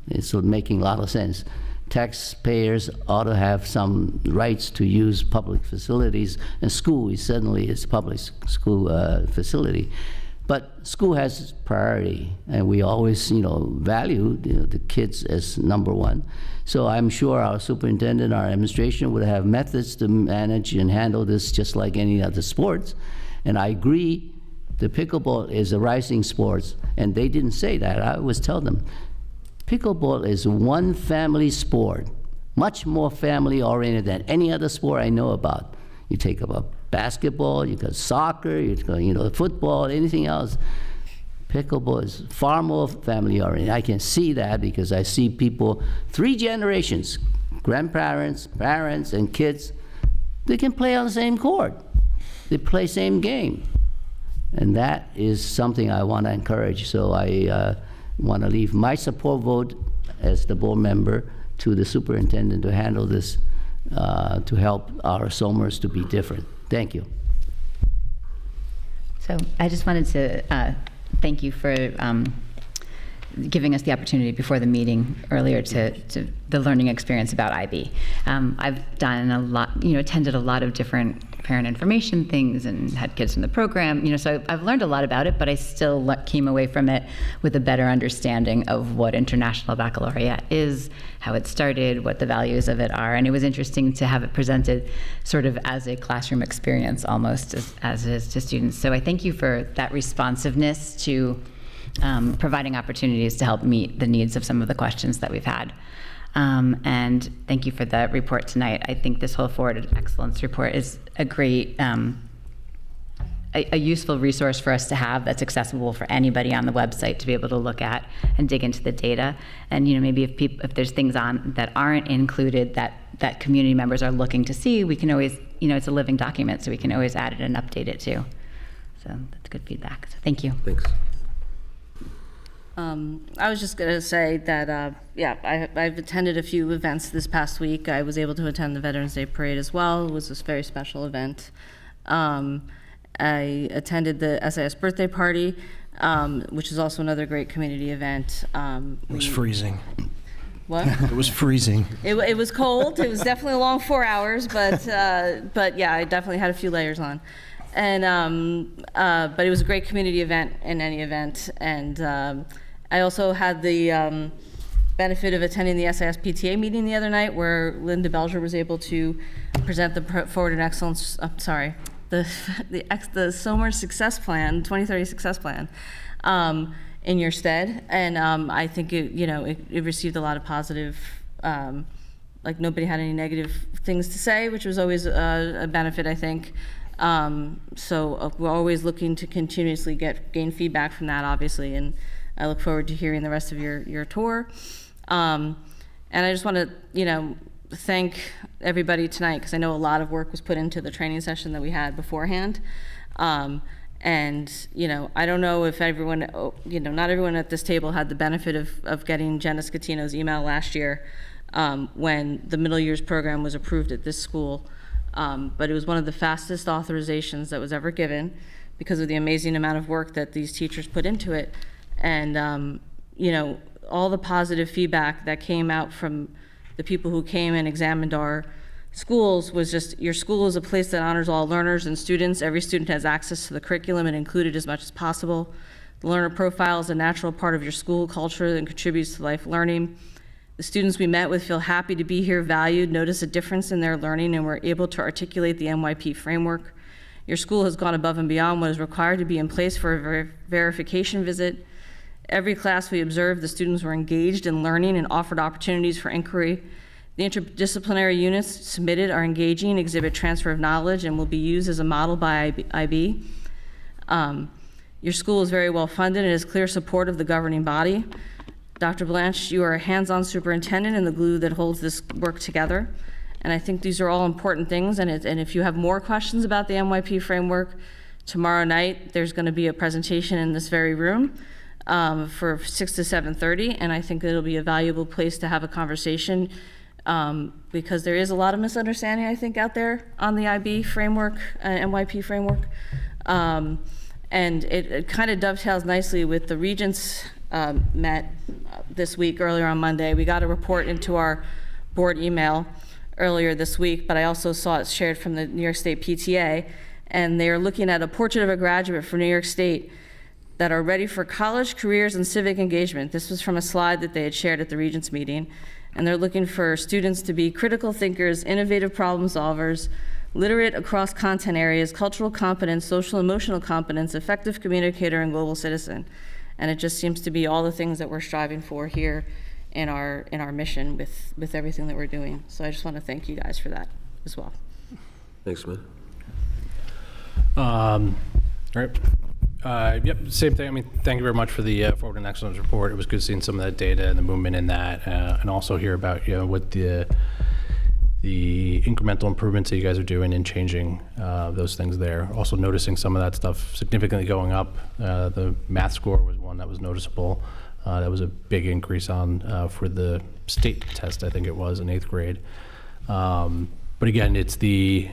It's making a lot of sense. Taxpayers ought to have some rights to use public facilities, and school certainly is public school facility. But school has priority, and we always, value the kids as number one. So I'm sure our superintendent, our administration would have methods to manage and handle this just like any other sports. And I agree, the pickleball is a rising sport, and they didn't say that. I always tell them, pickleball is one family sport, much more family-oriented than any other sport I know about. You take about basketball, you got soccer, you got football, anything else. Pickleball is far more family-oriented. I can see that because I see people, 3 generations, grandparents, parents, and kids, they can play on the same court. They play same game. And that is something I want to encourage. So I want to leave my support vote as the board member to the superintendent to handle this to help our Somers to be different. Thank you. So I just wanted to thank you for giving us the opportunity before the meeting earlier to the learning experience about IB. I've done a lot, attended a lot of different parent information things and had kids in the program, so I've learned a lot about it, but I still came away from it with a better understanding of what International Baccalaureate is, how it started, what the values of it are, and it was interesting to have it presented sort of as a classroom experience almost as it is to students. So I thank you for that responsiveness to providing opportunities to help meet the needs of some of the questions that we've had. And thank you for the report tonight. I think this whole Forward Excellence report is a great, a useful resource for us to have that's accessible for anybody on the website to be able to look at and dig into the data. And maybe if there's things on that aren't included that community members are looking to see, we can always, it's a living document, so we can always add it and update it too. So that's good feedback. So thank you. Thanks. I was just going to say that, I've attended a few events this past week. I was able to attend the Veterans Day Parade as well. It was this very special event. I attended the SAS birthday party, which is also another great community event. It was freezing. What? It was freezing. It was cold. It was definitely a long 4 hours, but yeah, I definitely had a few layers on. And but it was a great community event in any event. And I also had the benefit of attending the SAS PTA meeting the other night, where Linda Belger was able to present the Forward and Excellence. The Somers Success Plan, 2030 Success Plan, in your stead. And I think it received a lot of positive. Like nobody had any negative things to say, which was always a benefit, I think. So we're always looking to continuously gain feedback from that, obviously, and I look forward to hearing the rest of your tour. And I just want to, thank everybody tonight, because I know a lot of work was put into the training session that we had beforehand. And, I don't know if everyone, not everyone at this table had the benefit of getting Jenna Scatino's email last year when the middle years program was approved at this school. But it was one of the fastest authorizations that was ever given because of the amazing amount of work that these teachers put into it. And, all the positive feedback that came out from the people who came and examined our schools was just, your school is a place that honors all learners and students. Every student has access to the curriculum and included as much as possible. The learner profile is a natural part of your school culture and contributes to life learning. The students we met with feel happy to be here, valued, notice a difference in their learning, and were able to articulate the MYP framework. Your school has gone above and beyond what is required to be in place for a verification visit. Every class we observed, the students were engaged in learning and offered opportunities for inquiry. The interdisciplinary units submitted are engaging, exhibit transfer of knowledge, and will be used as a model by IB. Your school is very well funded and has clear support of the governing body. Dr. Blanche, you are a hands-on superintendent and the glue that holds this work together. And I think these are all important things. And if you have more questions about the MYP framework, tomorrow night there's going to be a presentation in this very room for 6 to 7:30. And I think it'll be a valuable place to have a conversation because there is a lot of misunderstanding, I think, out there on the IB framework, MYP framework. And it kind of dovetails nicely with the regents met this week, earlier on Monday. We got a report into our board email earlier this week, but I also saw it shared from the New York State PTA, and they're looking at a portrait of a graduate from New York State that are ready for college, careers, and civic engagement. This was from a slide that they had shared at the Regents meeting, and they're looking for students to be critical thinkers, innovative problem solvers, literate across content areas, cultural competence, social emotional competence, effective communicator, and global citizen. And it just seems to be all the things that we're striving for here in our mission with everything that we're doing. So I just want to thank you guys for that as well. Thanks, man. All right. Yep, same thing. I mean, thank you very much for the Forward and Excellence report. It was good seeing some of that data and the movement in that, and also hear about what the incremental improvements that you guys are doing in changing those things there. Also noticing some of that stuff significantly going up. The math score was one that was noticeable. That was a big increase on for the state test, I think it was, in 8th grade. But again, it's the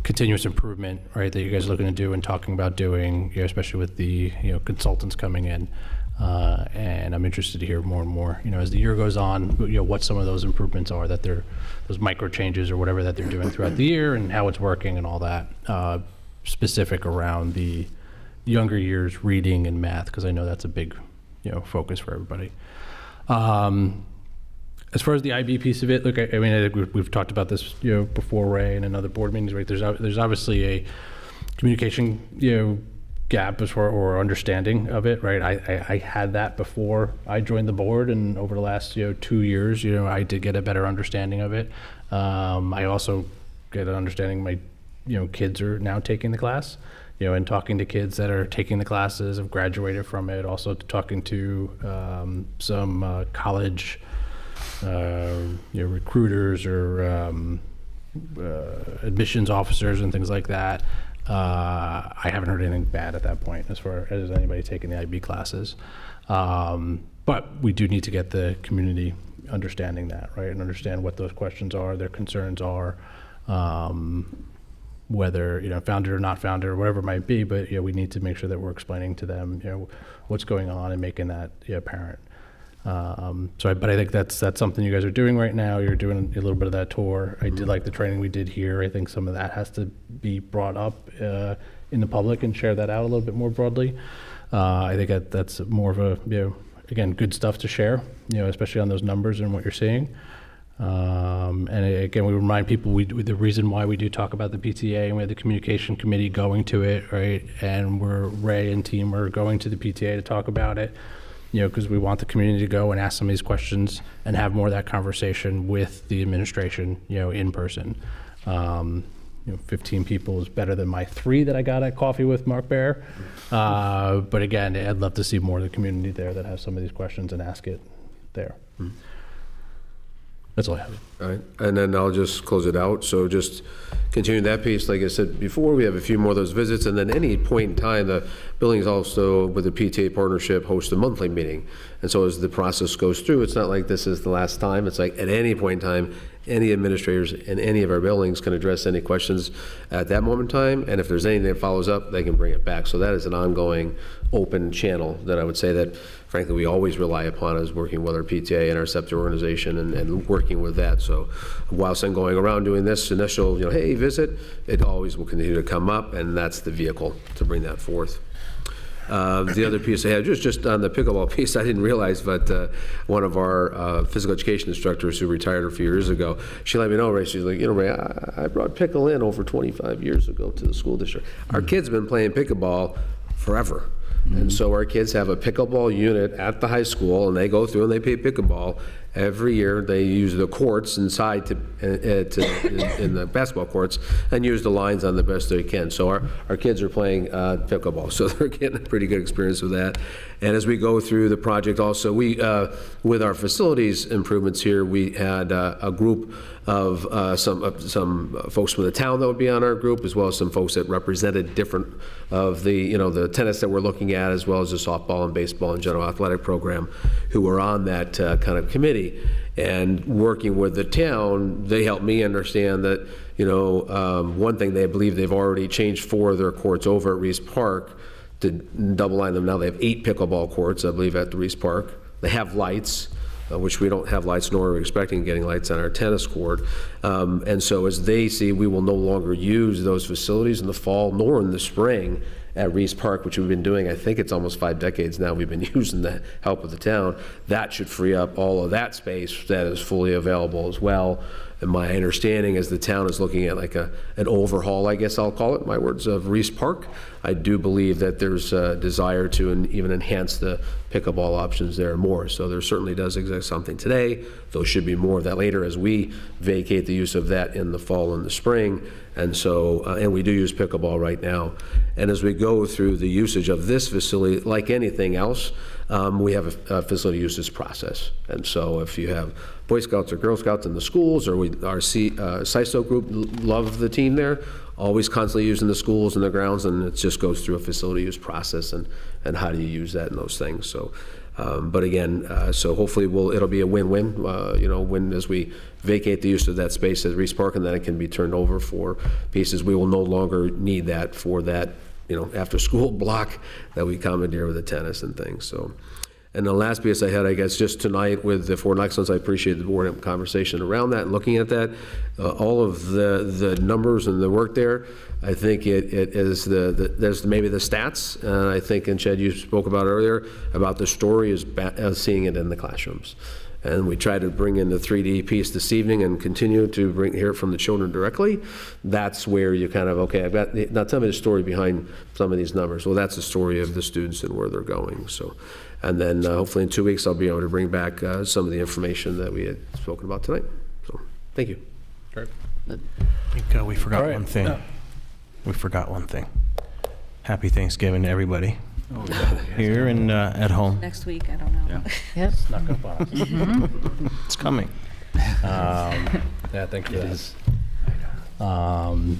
continuous improvement, right, that you guys are looking to do and talking about doing, especially with the consultants coming in. And I'm interested to hear more and more, as the year goes on, what some of those improvements are, that they're those micro changes or whatever that they're doing throughout the year, and how it's working and all that, specific around the younger years reading and math, because I know that's a big focus for everybody. As far as the IB piece of it, look, I mean, I think we've talked about this, before, Ray, and in other board meetings, right? There's obviously a communication, gap as far, or understanding of it, right? I had that before I joined the board, and over the last, 2 years, I did get a better understanding of it. I also get an understanding my, kids are now taking the class, and talking to kids that are taking the classes, have graduated from it, also talking to some college recruiters or admissions officers and things like that. I haven't heard anything bad at that point as far as anybody taking the IB classes. But we do need to get the community understanding that, right, and understand what those questions are, their concerns are, whether, founded or not founded or whatever it might be, but, we need to make sure that we're explaining to them, what's going on and making that apparent. But I think that's something you guys are doing right now. You're doing a little bit of that tour. I did like the training we did here. I think some of that has to be brought up in the public and share that out a little bit more broadly. I think that's more of a, again, good stuff to share, especially on those numbers and what you're seeing. And again, we remind people the reason why we do talk about the PTA, and we have the communication committee going to it, right? And Ray and team are going to the PTA to talk about it. Because we want the community to go and ask some of these questions and have more of that conversation with the administration, in person. 15 people is better than my 3 that I got at coffee with Mark Baer. But again, I'd love to see more of the community there that have some of these questions and ask it there. That's all I have. All right, and then I'll just close it out. So just continue that piece. Like I said before, we have a few more of those visits, and then any point in time, the buildings also, with the PTA partnership, host a monthly meeting. And so as the process goes through, it's not like this is the last time. It's like at any point in time, any administrators in any of our buildings can address any questions at that moment in time. And if there's anything that follows up, they can bring it back. So that is an ongoing open channel that I would say that, frankly, we always rely upon, as working with our PTA and our SEPTA organization and working with that. So whilst I'm going around doing this initial, hey, visit, it always will continue to come up, and that's the vehicle to bring that forth. The other piece I had, just on the pickleball piece, I didn't realize, but one of our physical education instructors who retired a few years ago, she let me know, Ray, she's like, Ray, I brought pickle in over 25 years ago to the school district. Our kids have been playing pickleball forever. And so our kids have a pickleball unit at the high school, and they go through and they play pickleball. Every year they use the courts inside in the basketball courts and use the lines on the best they can. So our kids are playing pickleball, so they're getting a pretty good experience with that. And as we go through the project also, we with our facilities improvements here, we had a group of some folks from the town that would be on our group, as well as some folks that represented different of the the tennis that we're looking at, as well as the softball and baseball and general athletic program, who were on that kind of committee. And working with the town, they helped me understand that one thing, they believe they've already changed 4 of their courts over at Reese Park to double line them. Now they have 8 pickleball courts, I believe, at the Reese Park. They have lights, which we don't have lights, nor are we expecting getting lights on our tennis court. And so as they see, we will no longer use those facilities in the fall nor in the spring at Reese Park, which we've been doing, I think it's almost 5 decades now, we've been using the help of the town. That should free up all of that space that is fully available as well. And my understanding is the town is looking at like an overhaul, I guess I'll call it, my words, of Reese Park. I do believe that there's a desire to even enhance the pickleball options there more. So there certainly does exist something today. There should be more of that later as we vacate the use of that in the fall and the spring. And so, and we do use pickleball right now. And as we go through the usage of this facility, like anything else, we have a facility uses process. And so if you have Boy Scouts or Girl Scouts in the schools, or our CISO group love the team there, always constantly using the schools and the grounds, and it just goes through a facility use process and how do you use that and those things. So But again, so hopefully it'll be a win-win, win as we vacate the use of that space at Reese Park, and then it can be turned over for pieces. We will no longer need that for that, after-school block that we commandeer with the tennis and things, so. And the last piece I had, I guess, just tonight with the Fort Excellence, I appreciate the board conversation around that, looking at that. All of the numbers and the work there, I think it is there's maybe the stats, and I think, and Chad, you spoke about earlier, about the story as seeing it in the classrooms. And we try to bring in the 3D piece this evening and continue to hear it from the children directly. That's where you kind of, okay, now tell me the story behind some of these numbers. Well, that's the story of the students and where they're going. So, and then hopefully in 2 weeks, I'll be able to bring back some of the information that we had spoken about tonight. So, thank you. Great. I think we forgot All right. one thing. We forgot one thing. Happy Thanksgiving to everybody. Here and at home. Next week, I don't know. Yep. Snuck up on us. It's coming. Yeah, thank you for that.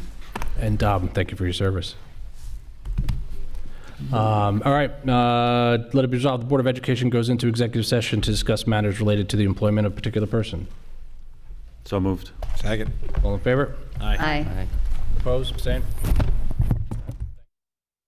And Dom, thank you for your service. All right, let it be resolved, the Board of Education goes into executive session to discuss matters related to the employment of a particular person. So moved. Second. All in favor? Aye. Aye. Opposed, abstained?